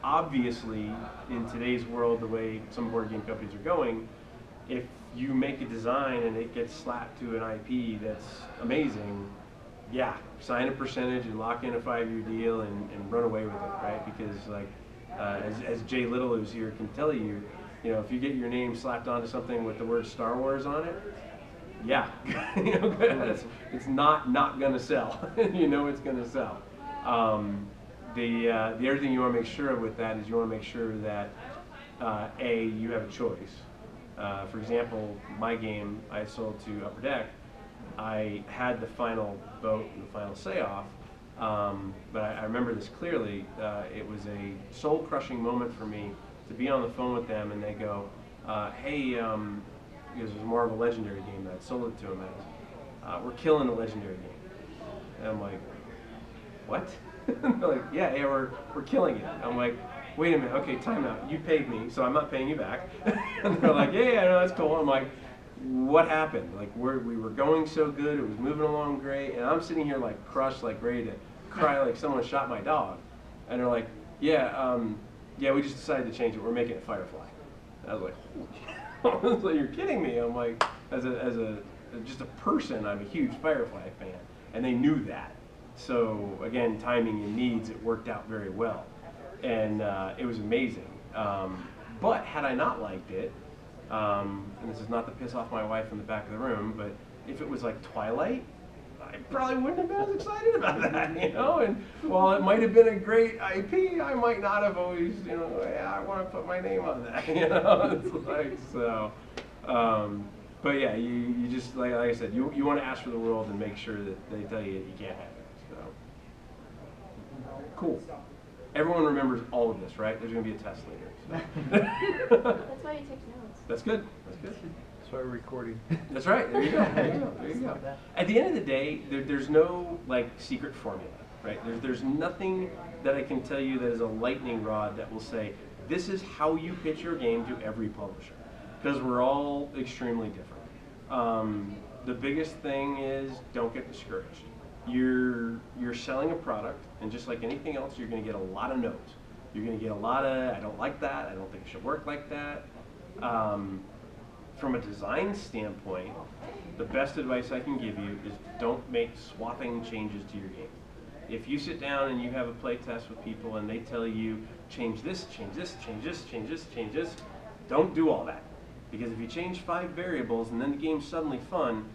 obviously, in today's world, the way some board game companies are going, if you make a design and it gets slapped to an IP that's amazing, yeah, sign a percentage and lock in a 5-year deal and run away with it, right? Because like, as Jay Little, who's here, can tell you, you know, if you get your name slapped onto something with the word Star Wars on it, yeah, you know, it's not gonna sell. You know it's gonna sell. The other thing you want to make sure of with that is you want to make sure that A, you have a choice. For example, my game I sold to Upper Deck, I had the final vote and the final say-off, but I remember this clearly. It was a soul-crushing moment for me to be on the phone with them, and they go, hey, because it was more of a Legendary game that I sold it to them as, we're killing the Legendary game. And I'm like, what? They're like, yeah, we're killing it. I'm like, wait a minute, okay, time out. You paid me, so I'm not paying you back. And they're like, yeah, no, that's cool. I'm like, what happened? Like, we were going so good, it was moving along great, and I'm sitting here like crushed, like ready to cry like someone shot my dog. And they're like, yeah, we just decided to change it. We're making it Firefly. And I was like, holy shit. I was like, you're kidding me. I'm like, just a person, I'm a huge Firefly fan, and they knew that. So again, timing and needs, it worked out very well, and it was amazing. But had I not liked it, and this is not to piss off my wife in the back of the room, but if it was like Twilight, I probably wouldn't have been as excited about that, you know. And while it might have been a great IP, I might not have always, you know, yeah, I want to put my name on that, you know. It's like so. But yeah, you just like I said, you want to ask for the world and make sure that they tell you that you can't have it. Cool. Everyone remembers all of this, right? There's going to be a test later. So. That's why you take notes. That's good. That's good. That's why we're recording. That's right. There you go. There you go. There you go. At the end of the day, there's no like secret formula, right? There's nothing that I can tell you that is a lightning rod that will say this is how you pitch your game to every publisher, because we're all extremely different. The biggest thing is don't get discouraged. You're selling a product, and just like anything else, you're going to get a lot of no's. You're going to get a lot of, I don't like that, I don't think it should work like that. From a design standpoint, the best advice I can give you is don't make swapping changes to your game. If you sit down and you have a play test with people and they tell you, change this, change this, change this, change this, change this, don't do all that. Because if you change 5 variables and then the game's suddenly fun,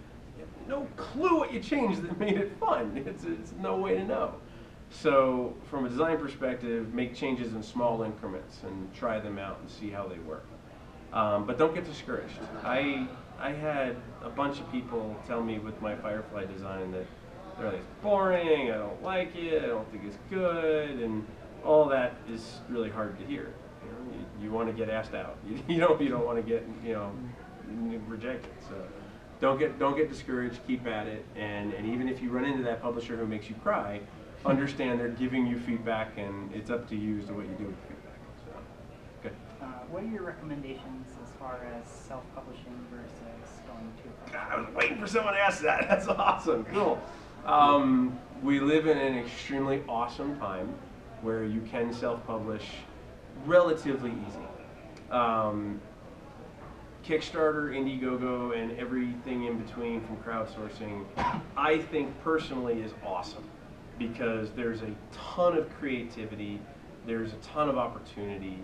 no clue what you changed that made it fun. It's no way to know. So from a design perspective, make changes in small increments and try them out and see how they work. But don't get discouraged. I had a bunch of people tell me with my Firefly design that they're like, it's boring, I don't like it, I don't think it's good, and all that is really hard to hear. You want to get asked out. You don't want to get rejected. So. Don't get discouraged, keep at it, and even if you run into that publisher who makes you cry, understand they're giving you feedback, and it's up to you as to what you do with the feedback. So, good. What are your recommendations as far as self-publishing versus going to a publisher? I was waiting for someone to ask that. That's awesome. Cool. We live in an extremely awesome time where you can self-publish relatively easy. Kickstarter, Indiegogo, and everything in between from crowdsourcing, I think personally is awesome because there's a ton of creativity, there's a ton of opportunity,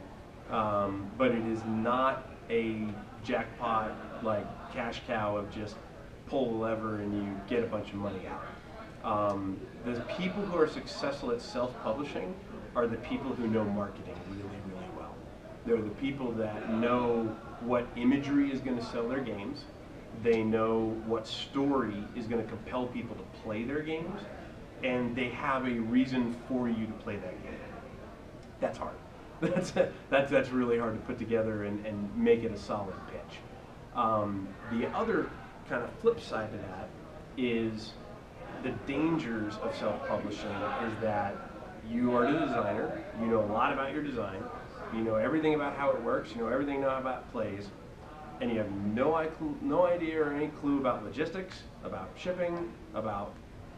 but it is not a jackpot like cash cow of just pull the lever and you get a bunch of money out. The people who are successful at self-publishing are the people who know marketing really, really well. They're the people that know what imagery is going to sell their games. They know what story is going to compel people to play their games, and they have a reason for you to play that game. That's hard. That's really hard to put together and make it a solid pitch. The other kind of flip side to that is the dangers of self-publishing is that you are the designer, you know a lot about your design, you know everything about how it works, you know everything about it plays, and you have no idea or any clue about logistics, about shipping, about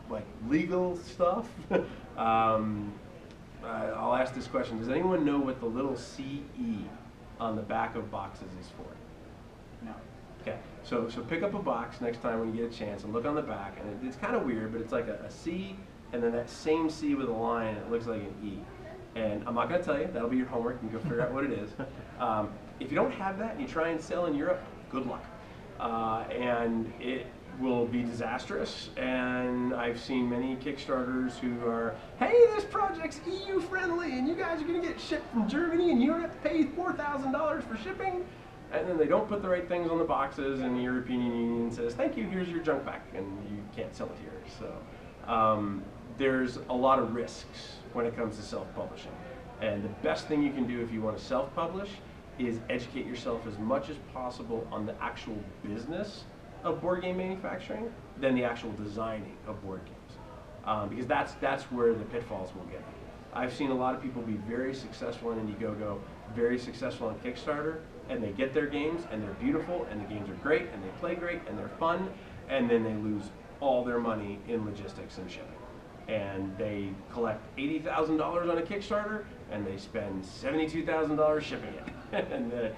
like legal stuff. I'll ask this question. Does anyone know what the little CE on the back of boxes is for? No. Okay, so pick up a box next time when you get a chance and look on the back, and it's kind of weird, but it's like a C, and then that same C with a line, it looks like an E. And I'm not going to tell you, that'll be your homework, you can go figure out what it is. If you don't have that and you try and sell in Europe, good luck. And it will be disastrous, and I've seen many Kickstarters who are, hey, this project's EU friendly, and you guys are going to get shipped from Germany, and you don't have to pay $4,000 for shipping. And then they don't put the right things on the boxes, and the European Union says, thank you, here's your junk back, and you can't sell it here. So there's a lot of risks when it comes to self-publishing. And the best thing you can do if you want to self-publish is educate yourself as much as possible on the actual business of board game manufacturing than the actual designing of board games. Because that's where the pitfalls will get you. I've seen a lot of people be very successful in Indiegogo, very successful on Kickstarter, and they get their games, and they're beautiful, and the games are great, and they play great, and they're fun, and then they lose all their money in logistics and shipping. And they collect $80,000 on a Kickstarter, and they spend $72,000 shipping it. And the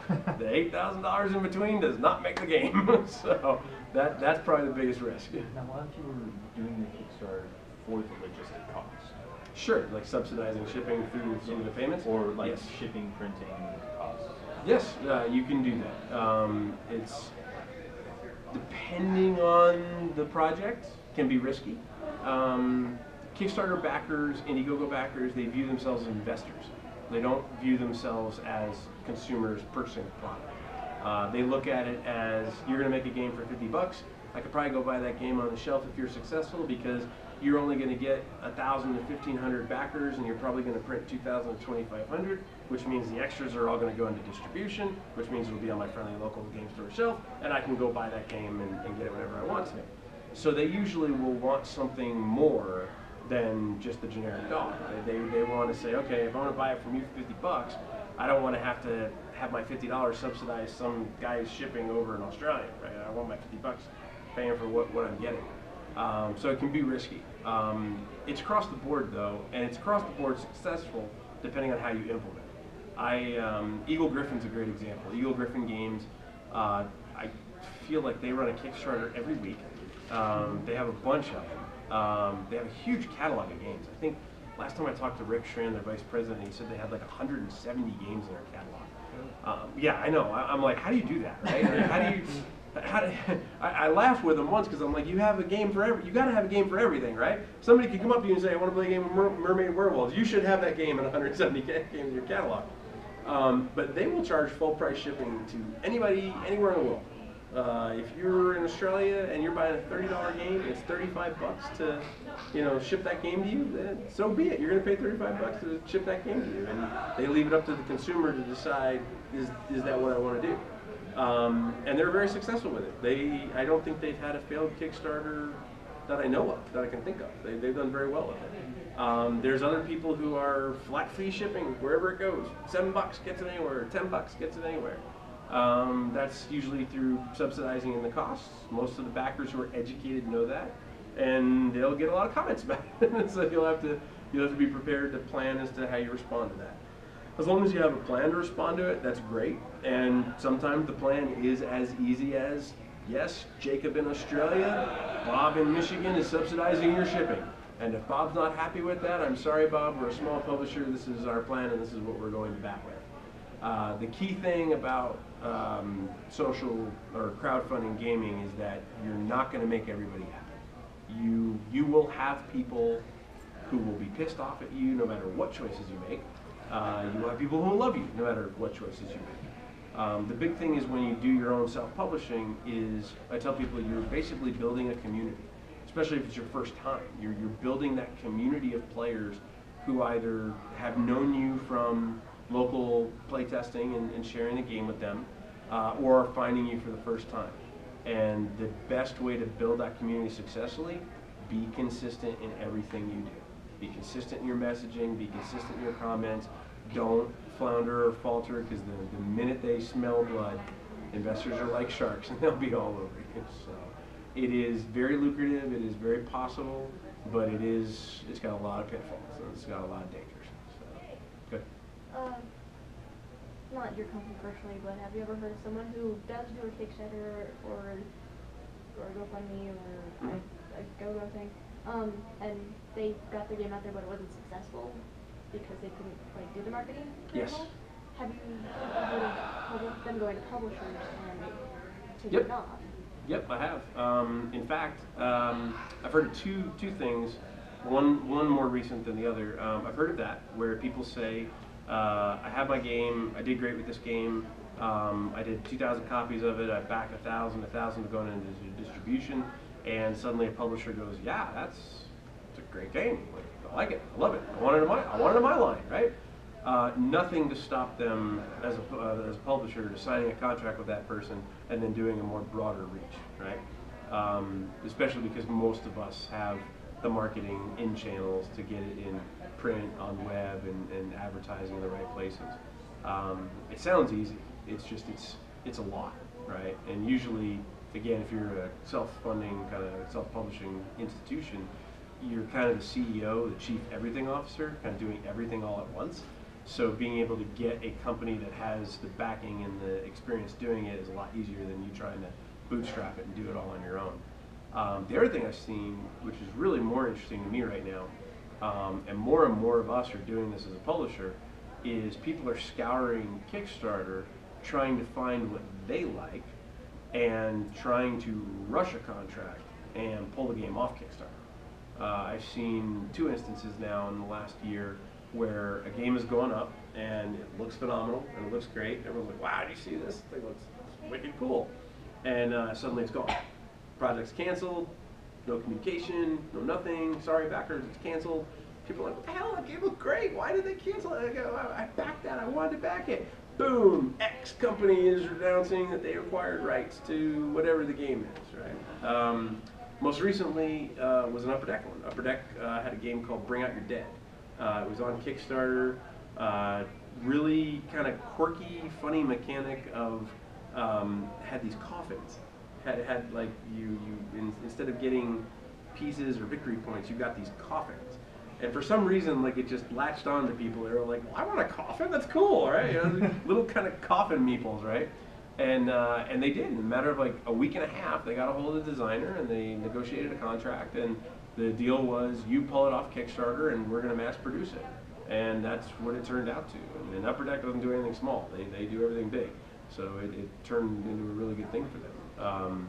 $8,000 in between does not make the game. So that's probably the biggest risk. Now, what if you were doing the Kickstarter for the logistic costs? Sure, like subsidizing shipping through some of the payments? Or like yes. shipping, printing costs? Yes, you can do that. It's depending on the project, can be risky. Kickstarter backers, Indiegogo backers, they view themselves as investors. They don't view themselves as consumers purchasing a product. They look at it as, you're going to make a game for 50 bucks. I could probably go buy that game on the shelf if you're successful, because you're only going to get 1,000 to 1,500 backers, and you're probably going to print 2,000 to 2,500, which means the extras are all going to go into distribution, which means it'll be on my friendly local game store shelf, and I can go buy that game and get it whenever I want to. So they usually will want something more than just the generic dollar. They want to say, okay, if I want to buy it from you for 50 bucks, I don't want to have my $50 subsidize some guy's shipping over in Australia, right? I want my 50 bucks paying for what I'm getting. So it can be risky. It's across the board though, and it's across the board successful depending on how you implement. Eagle Griffin's a great example. Eagle Griffin Games, I feel like they run a Kickstarter every week. They have a bunch of them. They have a huge catalog of games. I think last time I talked to Rick Schran, their vice president, he said they had like 170 games in their catalog. Yeah, I know. I'm like, how do you do that, right? I laughed with him once because I'm like, you have a game for you got to have a game for everything, right? Somebody could come up to you and say, I want to play a game of Mermaid and Werewolves. You should have that game in 170 games in your catalog. But they will charge full price shipping to anybody, anywhere in the world. If you're in Australia and you're buying a $30 game, it's 35 bucks to, ship that game to you. Then so be it. You're going to pay 35 bucks to ship that game to you, and they leave it up to the consumer to decide is that what I want to do. And they're very successful with it. I don't think they've had a failed Kickstarter that I know of, that I can think of. They've done very well with it. There's other people who are flat fee shipping wherever it goes. $7 gets it anywhere. $10 gets it anywhere. That's usually through subsidizing in the costs. Most of the backers who are educated know that, and they'll get a lot of comments about it. So you'll have to be prepared to plan as to how you respond to that. As long as you have a plan to respond to it, that's great. And sometimes the plan is as easy as, yes, Jacob in Australia, Bob in Michigan is subsidizing your shipping. And if Bob's not happy with that, I'm sorry, Bob, we're a small publisher, this is our plan, and this is what we're going to bat with. The key thing about social or crowdfunding gaming is that you're not going to make everybody happy. You will have people who will be pissed off at you no matter what choices you make. You will have people who will love you no matter what choices you make. The big thing is when you do your own self-publishing is, I tell people, you're basically building a community, especially if it's your first time. You're building that community of players who either have known you from local playtesting and sharing the game with them, or are finding you for the first time. And the best way to build that community successfully, be consistent in everything you do. Be consistent in your messaging, be consistent in your comments. Don't flounder or falter, because the minute they smell blood, investors are like sharks and they'll be all over you. So it is very lucrative, it is very possible, but it's got a lot of pitfalls and it's got a lot of dangers. not your company personally, but have you ever heard of someone who does do a Kickstarter or GoFundMe or a GoGo thing, and they got their game out there, but it wasn't successful because they couldn't like do the marketing very Yes. well? Have you heard of them going to publishers and taking Yep. it off? Yep, I have. In fact, I've heard of two things. One more recent than the other. I've heard of that where people say, I have my game. I did great with this game. I did 2,000 copies of it. I backed 1,000 going into distribution, and suddenly a publisher goes, "Yeah, it's a great game. Like, I like it. I love it. I want it in my line, right?" Nothing to stop them as a publisher signing a contract with that person and then doing a more broader reach, right? Especially because most of us have the marketing in channels to get it in print, on web, and advertising in the right places. It sounds easy. It's just it's a lot, right? And usually, again, if you're a self-funding kind of self-publishing institution, you're kind of the CEO, the chief everything officer, kind of doing everything all at once. So being able to get a company that has the backing and the experience doing it is a lot easier than you trying to bootstrap it and do it all on your own. The other thing I've seen, which is really more interesting to me right now, and more of us are doing this as a publisher, is people are scouring Kickstarter, trying to find what they like, and trying to rush a contract and pull the game off Kickstarter. I've seen 2 instances now in the last year where a game is going up and it looks phenomenal and it looks great. Everyone's like, "Wow, do you see this? Thing looks wicked cool." And suddenly it's gone. Project's canceled, no communication, no nothing. Sorry, backers, it's canceled. People are like, "What the hell? That game looked great. Why did they cancel it?" I go, "I backed that. I wanted to back it." Boom! X company is announcing that they acquired rights to whatever the game is, right? Most recently was an Upper Deck one. Upper Deck had a game called Bring Out Your Dead. It was on Kickstarter. Really kind of quirky, funny mechanic of had these coffins. Had like instead of getting pieces or victory points, you got these coffins. And for some reason, like it just latched on to people. They were like, "Well, I want a coffin. That's cool, right?" You know, little kind of coffin meeples, right? And they did. In a matter of like a week and a half, they got a hold of the designer and they negotiated a contract. And the deal was, you pull it off Kickstarter, and we're going to mass produce it. And that's what it turned out to. And Upper Deck doesn't do anything small. They do everything big. So it turned into a really good thing for them.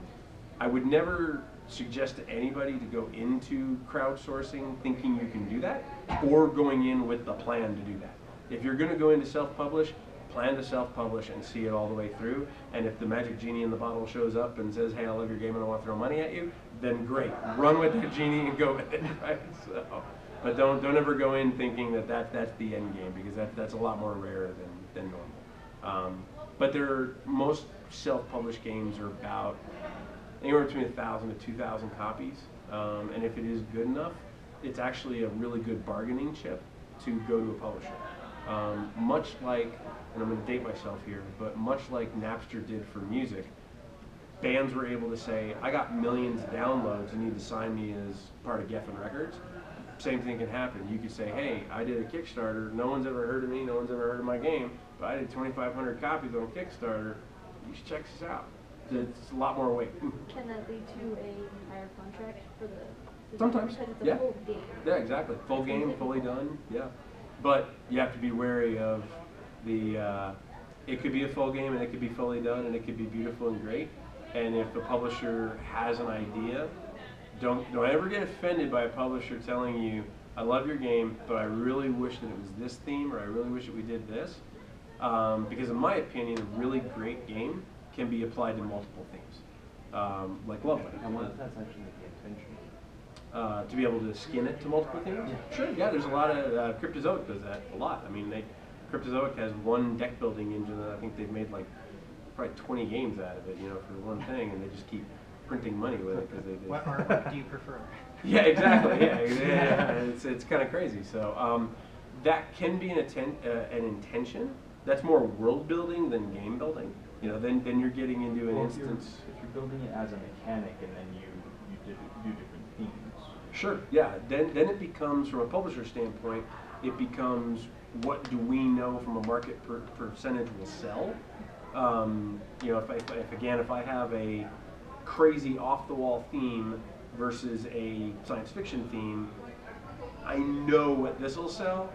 I would never suggest to anybody to go into crowdsourcing thinking you can do that, or going in with the plan to do that. If you're going to go into self-publish, plan to self-publish and see it all the way through. And if the magic genie in the bottle shows up and says, "Hey, I love your game and I want to throw money at you," then great. Run with that genie and go with it, right? So, but don't ever go in thinking that's the end game, because that's a lot more rare than normal. But most self-published games are about anywhere between 1,000 to 2,000 copies. And if it is good enough, it's actually a really good bargaining chip to go to a publisher. Much like, and I'm going to date myself here, but much like Napster did for music, bands were able to say, "I got millions of downloads, you need to sign me as part of Geffen Records." Same thing can happen. You could say, "Hey, I did a Kickstarter, no one's ever heard of me, no one's ever heard of my game, but I did 2,500 copies on Kickstarter, you should check this out." It's a lot more weight. Can that lead to a higher contract for the Sometimes, because it's a yeah. full game? Yeah, exactly. Full game, fully done, yeah. But you have to be wary of it could be a full game and it could be fully done and it could be beautiful and great. And if the publisher has an idea, don't ever get offended by a publisher telling you, "I love your game, but I really wish that it was this theme, or I really wish that we did this." Because in my opinion, a really great game can be applied to multiple themes, like Lovely. And what if that's actually the intention? To be able to skin it to multiple themes? Yeah. Sure, yeah, there's a lot of, Cryptozoic does that a lot. I mean, Cryptozoic has one deck building engine that I think they've made like probably 20 games out of it, for one thing, and they just keep printing money with it because they did. What artwork do you prefer? Yeah, exactly, yeah. It's kind of crazy. So that can be an intention. That's more world building than game building. Then you're getting into an instance. If you're building it as a mechanic and then you do different themes. Sure, yeah. Then it becomes, from a publisher standpoint, it becomes what do we know from a market percentage will sell. You know, if I have a crazy off-the-wall theme versus a science fiction theme, I know what this will sell.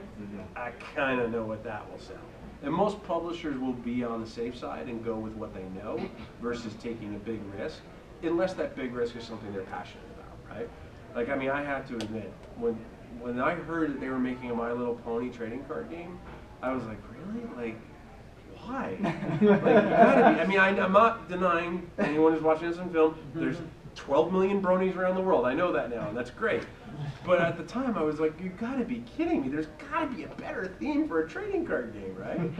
I kind of know what that will sell. And most publishers will be on the safe side and go with what they know versus taking a big risk, unless that big risk is something they're passionate about, right? Like, I mean, I have to admit, when I heard that they were making a My Little Pony trading card game, I was like, really? Like, why? Like, you gotta be. I mean, I'm not denying anyone who's watching this on film, there's 12 million bronies around the world. I know that now, and that's great. But at the time, I was like, you gotta be kidding me. There's gotta be a better theme for a trading card game, right?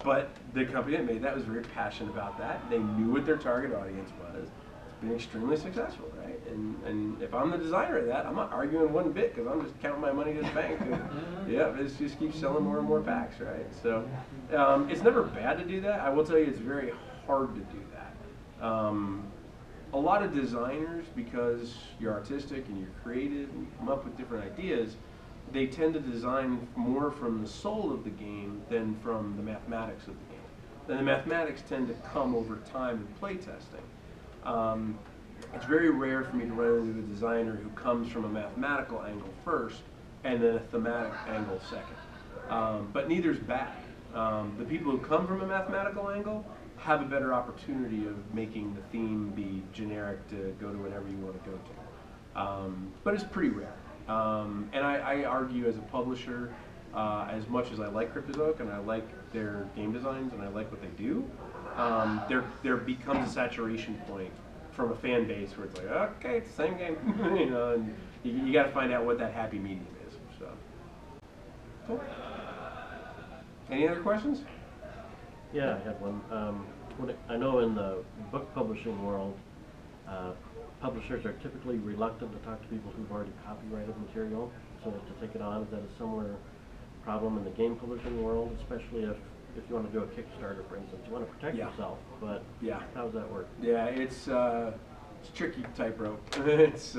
But the company that made that was very passionate about that. They knew what their target audience was. It's been extremely successful, right? And if I'm the designer of that, I'm not arguing one bit because I'm just counting my money to the bank. And, yeah, it just keeps selling more and more packs, right? So it's never bad to do that. I will tell you, it's very hard to do that. A lot of designers, because you're artistic and you're creative and you come up with different ideas, they tend to design more from the soul of the game than from the mathematics of the game. And the mathematics tend to come over time in playtesting. It's very rare for me to run into a designer who comes from a mathematical angle first and then a thematic angle second. But neither's bad. The people who come from a mathematical angle have a better opportunity of making the theme be generic to go to whatever you want to go to. But it's pretty rare. And I argue as a publisher, as much as I like Cryptozoic and I like their game designs and I like what they do, there becomes a saturation point from a fan base where it's like, okay, it's the same game, you know, and you got to find out what that happy medium is. So, cool. Any other questions? Yeah, I had one. I know in the book publishing world, publishers are typically reluctant to talk to people who've already copyrighted material, so to take it on. Is that a similar problem in the game publishing world, especially if you want to do a Kickstarter, for instance? You want to protect yourself, but how does that work? Yeah, it's tricky tightrope. It's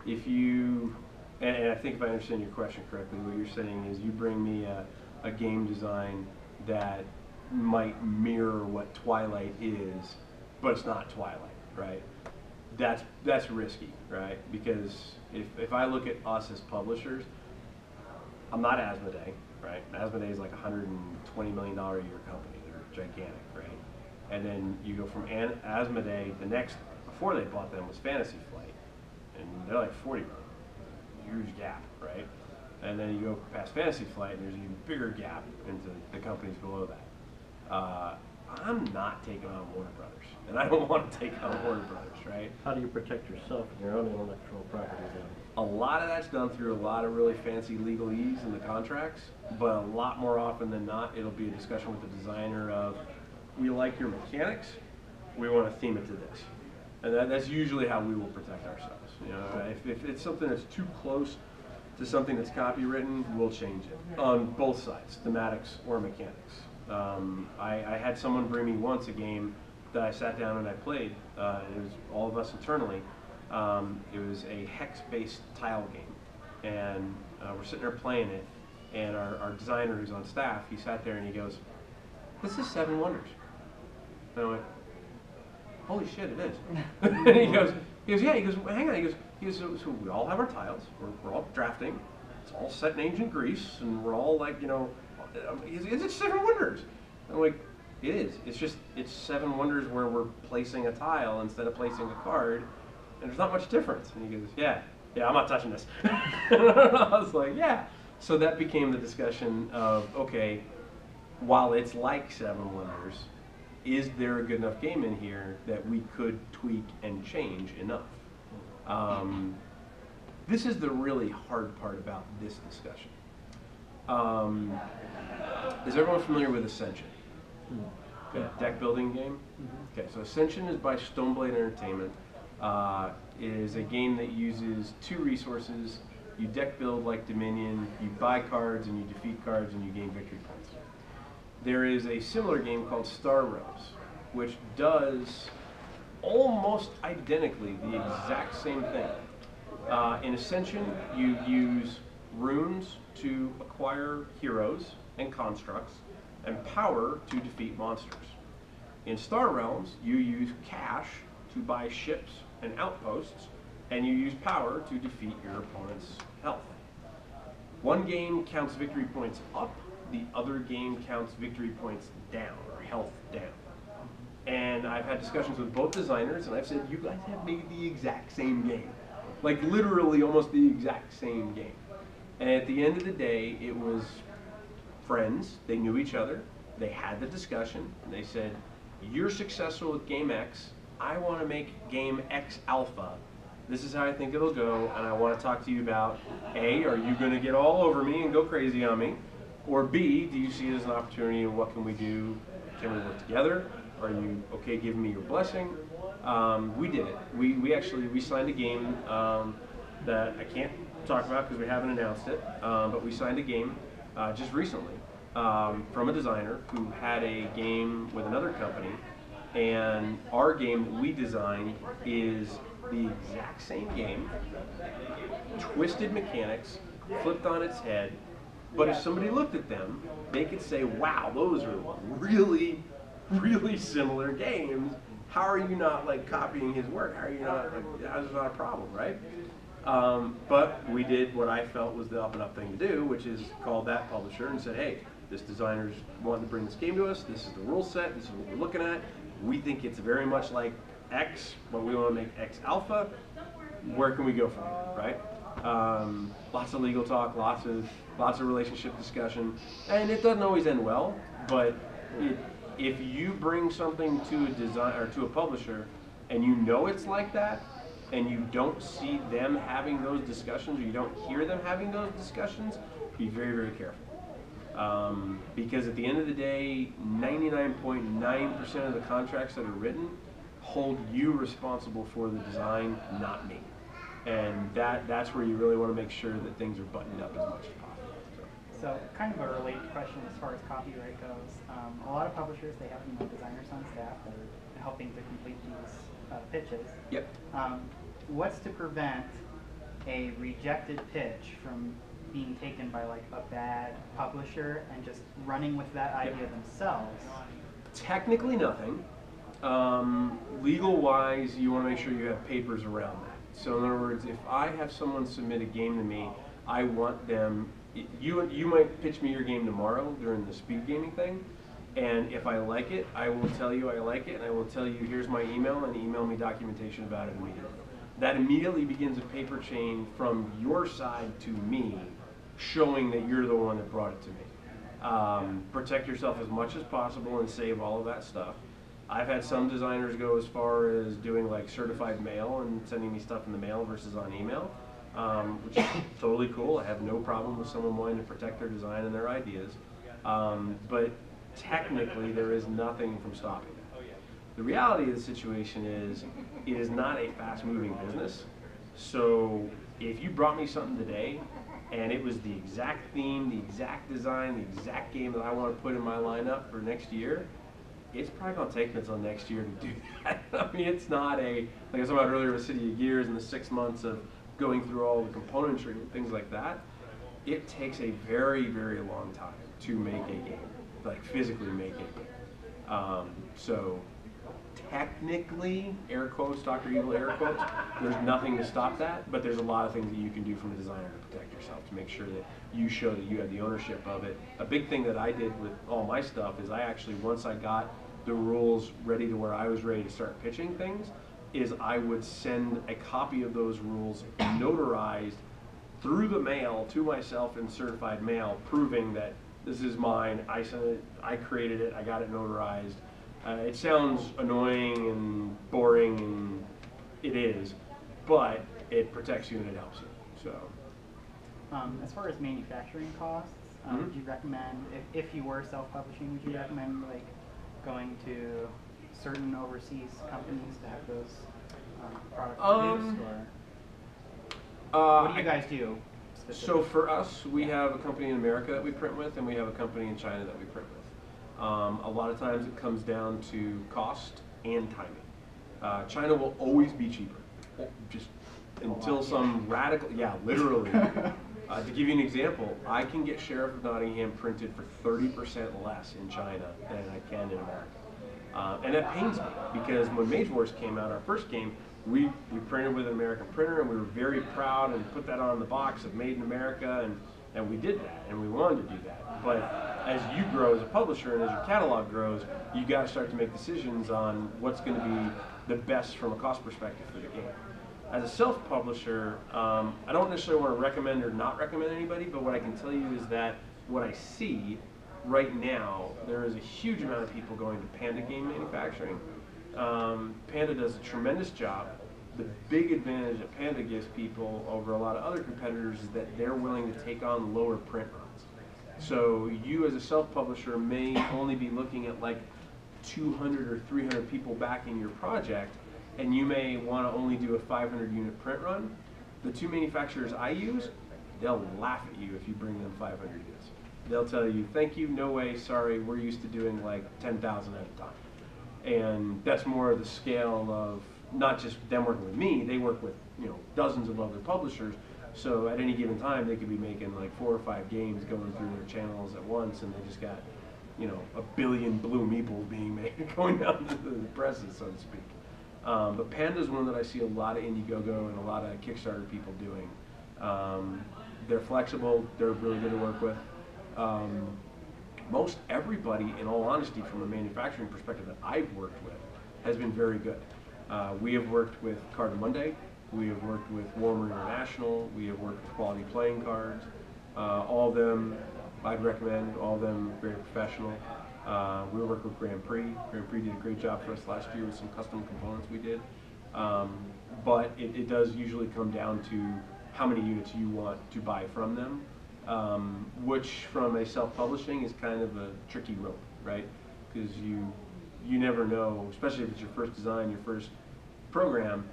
if you, and I think if I understand your question correctly, what you're saying is you bring me a game design that might mirror what Twilight is, but it's not Twilight, right? That's risky, right? Because if I look at us as publishers, I'm not Asmodee, right? Asmodee is like $120 million a year company. They're gigantic, right? And then you go from Asmodee, the next, before they bought them was Fantasy Flight, and they're like 40 million. Huge gap, right? And then you go past Fantasy Flight, and there's an even bigger gap into the companies below that. I'm not taking on Warner Brothers, and I don't want to take on Warner Brothers, right? How do you protect yourself and your own intellectual property then? A lot of that's done through a lot of really fancy legalese in the contracts, but a lot more often than not, it'll be a discussion with the designer of, we like your mechanics, we want to theme it to this. And that's usually how we will protect ourselves. You know, if it's something that's too close to something that's copywritten, we'll change it on both sides, thematics or mechanics. I had someone bring me once a game that I sat down and I played, and it was all of us internally. It was a hex-based tile game, and we're sitting there playing it, and our designer who's on staff, he sat there and he goes, "This is Seven Wonders." And I went, "Holy shit, it is." And he goes, "Yeah," he goes, "Hang on," he goes, so we all have our tiles, we're all drafting, it's all set in ancient Greece, and we're all like, you know, is it Seven Wonders? I'm like, it is. It's Seven Wonders where we're placing a tile instead of placing a card, and there's not much difference. And he goes, yeah, I'm not touching this. I was like, yeah. So that became the discussion of, okay, while it's like Seven Wonders, is there a good enough game in here that we could tweak and change enough? This is the really hard part about this discussion. Is everyone familiar with Ascension? Okay, deck building game? Okay, so Ascension is by Stoneblade Entertainment. It is a game that uses two resources. You deck build like Dominion, you buy cards and you defeat cards and you gain victory points. There is a similar game called Star Rose, which does almost identically the exact same thing. In Ascension, you use runes to acquire heroes and constructs, and power to defeat monsters. In Star Realms, you use cash to buy ships and outposts, and you use power to defeat your opponent's health. One game counts victory points up, the other game counts victory points down, or health down. And I've had discussions with both designers, and I've said, you guys have made the exact same game. Like literally almost the exact same game. And at the end of the day, it was friends, they knew each other, they had the discussion, and they said, you're successful with game X, I want to make game X alpha. This is how I think it'll go, and I want to talk to you about, A, are you going to get all over me and go crazy on me? Or B, do you see it as an opportunity, and what can we do? Can we work together? Are you okay giving me your blessing? We did it. We signed a game that I can't talk about because we haven't announced it, but we signed a game just recently from a designer who had a game with another company, and our game that we designed is the exact same game, twisted mechanics, flipped on its head, but if somebody looked at them, they could say, wow, those are really, really similar games. How are you not like copying his work? How are you not like, that's not a problem, right? But we did what I felt was the up and up thing to do, which is called that publisher and said, hey, this designer's wanting to bring this game to us, this is the rule set, this is what we're looking at. We think it's very much like X, but we want to make X alpha. Where can we go from here, right? Lots of legal talk, lots of relationship discussion, and it doesn't always end well. But if you bring something to a design or to a publisher, and you know it's like that, and you don't see them having those discussions, or you don't hear them having those discussions, be very, very careful. Because at the end of the day, 99.9% of the contracts that are written hold you responsible for the design, not me. And that's where you really want to make sure that things are buttoned up as much as possible. So kind of a related question as far as copyright goes. A lot of publishers, they have designers on staff that are helping to complete these pitches. Yep. What's to prevent a rejected pitch from being taken by like a bad publisher and just running with that idea themselves? Technically nothing. Legal-wise, you want to make sure you have papers around that. So in other words, if I have someone submit a game to me, I want them, you might pitch me your game tomorrow during the speed gaming thing, and if I like it, I will tell you I like it, and I will tell you here's my email, and email me documentation about it immediately. That immediately begins a paper chain from your side to me, showing that you're the one that brought it to me. Protect yourself as much as possible and save all of that stuff. I've had some designers go as far as doing like certified mail and sending me stuff in the mail versus on email, which is totally cool. I have no problem with someone wanting to protect their design and their ideas. But technically, there is nothing from stopping that. The reality of the situation is, it is not a fast-moving business. So if you brought me something today, and it was the exact theme, the exact design, the exact game that I want to put in my lineup for next year, it's probably going to take me until next year to do that. I mean, it's not like I was talking about earlier with City of Gears and the 6 months of going through all the componentry and things like that. It takes a very, very long time to make a game, like physically make a game. So technically, air quotes, Dr. Evil air quotes, there's nothing to stop that, but there's a lot of things that you can do from a designer to protect yourself, to make sure that you show that you have the ownership of it. A big thing that I did with all my stuff is I actually, once I got the rules ready to where I was ready to start pitching things, is I would send a copy of those rules notarized through the mail to myself in certified mail, proving that this is mine, I sent it, I created it, I got it notarized. It sounds annoying and boring, and it is, but it protects you and it helps you. So, as far as manufacturing costs, would you recommend, if you were self-publishing, would you recommend like going to certain overseas companies to have those products produced, or what do you guys do? So for us, we have a company in America that we print with, and we have a company in China that we print with. A lot of times it comes down to cost and timing. China will always be cheaper, just until some radical, yeah, literally. To give you an example, I can get Sheriff of Nottingham printed for 30% less in China than I can in America. And that pains me, because when Mage Wars came out, our first game, we printed with an American printer, and we were very proud and put that on the box of Made in America, and we did that, and we wanted to do that. But as you grow as a publisher and as your catalog grows, you got to start to make decisions on what's going to be the best from a cost perspective for the game. As a self-publisher, I don't necessarily want to recommend or not recommend anybody, but what I can tell you is that what I see right now, there is a huge amount of people going to Panda game manufacturing. Panda does a tremendous job. The big advantage that Panda gives people over a lot of other competitors is that they're willing to take on lower print runs. So you as a self-publisher may only be looking at like 200 or 300 people backing your project, and you may want to only do a 500 unit print run. The two manufacturers I use, they'll laugh at you if you bring them 500 units. They'll tell you, thank you, no way, sorry, we're used to doing like 10,000 at a time. And that's more of the scale of not just them working with me, they work with, you know, dozens of other publishers. So at any given time, they could be making like 4 or 5 games going through their channels at once, and they just got, you know, a billion blue meeples being made going down to the presses, so to speak. But Panda's one that I see a lot of Indiegogo and a lot of Kickstarter people doing. They're flexible, they're really good to work with. Most everybody, in all honesty, from a manufacturing perspective that I've worked with, has been very good. We have worked with Card Monday, we have worked with Warmer International, we have worked with Quality Playing Cards. All of them I'd recommend, all of them very professional. We worked with Grand Prix. Grand Prix did a great job for us last year with some custom components we did. But it does usually come down to how many units you want to buy from them, which from a self-publishing is kind of a tricky rope, right? Because you never know, especially if it's your first design, your first program,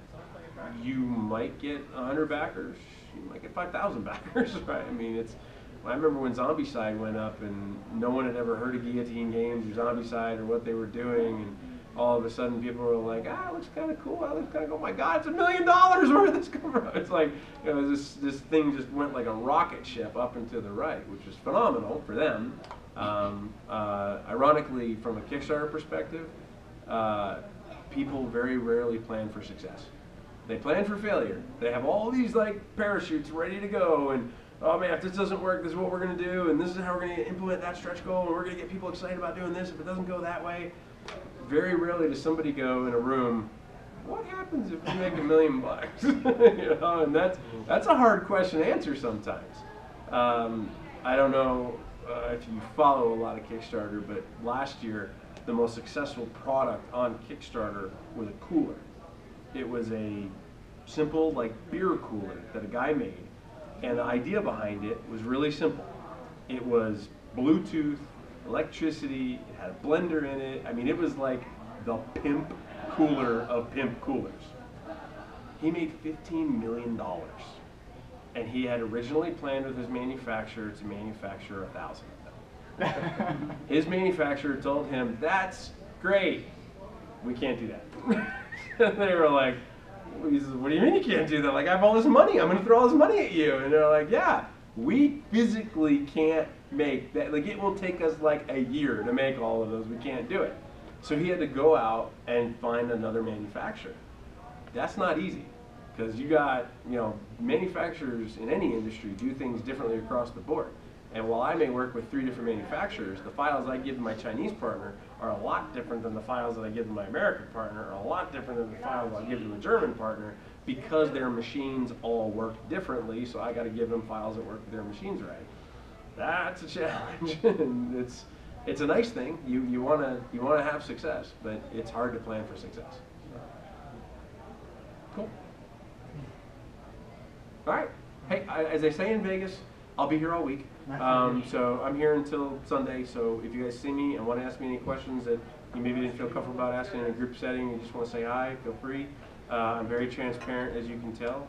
you might get 100 backers, you might get 5,000 backers, right? I mean, I remember when Zombicide went up and no one had ever heard of Guillotine Games or Zombicide or what they were doing, and all of a sudden people were like, it looks kind of cool, it looks kind of, oh my God, it's $1 million, where did this come from? It's like, you know, this thing just went like a rocket ship up and to the right, which was phenomenal for them. Ironically, from a Kickstarter perspective, people very rarely plan for success. They plan for failure. They have all these like parachutes ready to go, and oh man, if this doesn't work, this is what we're going to do, and this is how we're going to implement that stretch goal, and we're going to get people excited about doing this if it doesn't go that way. Very rarely does somebody go in a room, what happens if we make $1 million? You know, and that's a hard question to answer sometimes. I don't know if you follow a lot of Kickstarter, but last year the most successful product on Kickstarter was a cooler. It was a simple like beer cooler that a guy made. And the idea behind it was really simple. It was Bluetooth, electricity, it had a blender in it. I mean, it was like the pimp cooler of pimp coolers. He made $15 million. And he had originally planned with his manufacturer to manufacture 1,000 of them. His manufacturer told him, that's great, we can't do that. They were like, he says, what do you mean you can't do that? Like, I have all this money, I'm going to throw all this money at you. And they're like, yeah, we physically can't make that. Like, it will take us like a year to make all of those. We can't do it. So he had to go out and find another manufacturer. That's not easy, because you got, you know, manufacturers in any industry do things differently across the board. And while I may work with 3 different manufacturers, the files I give to my Chinese partner are a lot different than the files that I give to my American partner, are a lot different than the files I give to a German partner, because their machines all work differently, so I got to give them files that work with their machines right. That's a challenge. And it's a nice thing. You wanna have success, but it's hard to plan for success. Cool. All right. Hey, as they say in Vegas, I'll be here all week. So I'm here until Sunday, so if you guys see me and want to ask me any questions that you maybe didn't feel comfortable about asking in a group setting, you just want to say hi, feel free. I'm very transparent, as you can tell.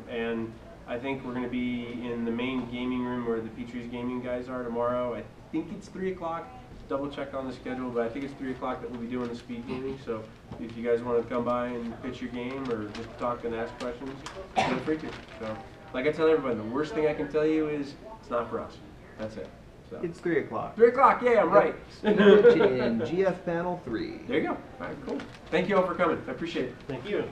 And I think we're going to be in the main gaming room where the Petrie's Gaming guys are tomorrow. I think it's 3 o'clock. Double check on the schedule, but I think it's 3 o'clock that we'll be doing the speed gaming. So if you guys want to come by and pitch your game or just talk and ask questions, feel free to. So like I tell everybody, the worst thing I can tell you is it's not for us. That's it. So. It's 3 o'clock. 3 o'clock, yeah, I'm right. In GF panel 3. There you go. All right, cool. Thank you all for coming. I appreciate it. Thank you.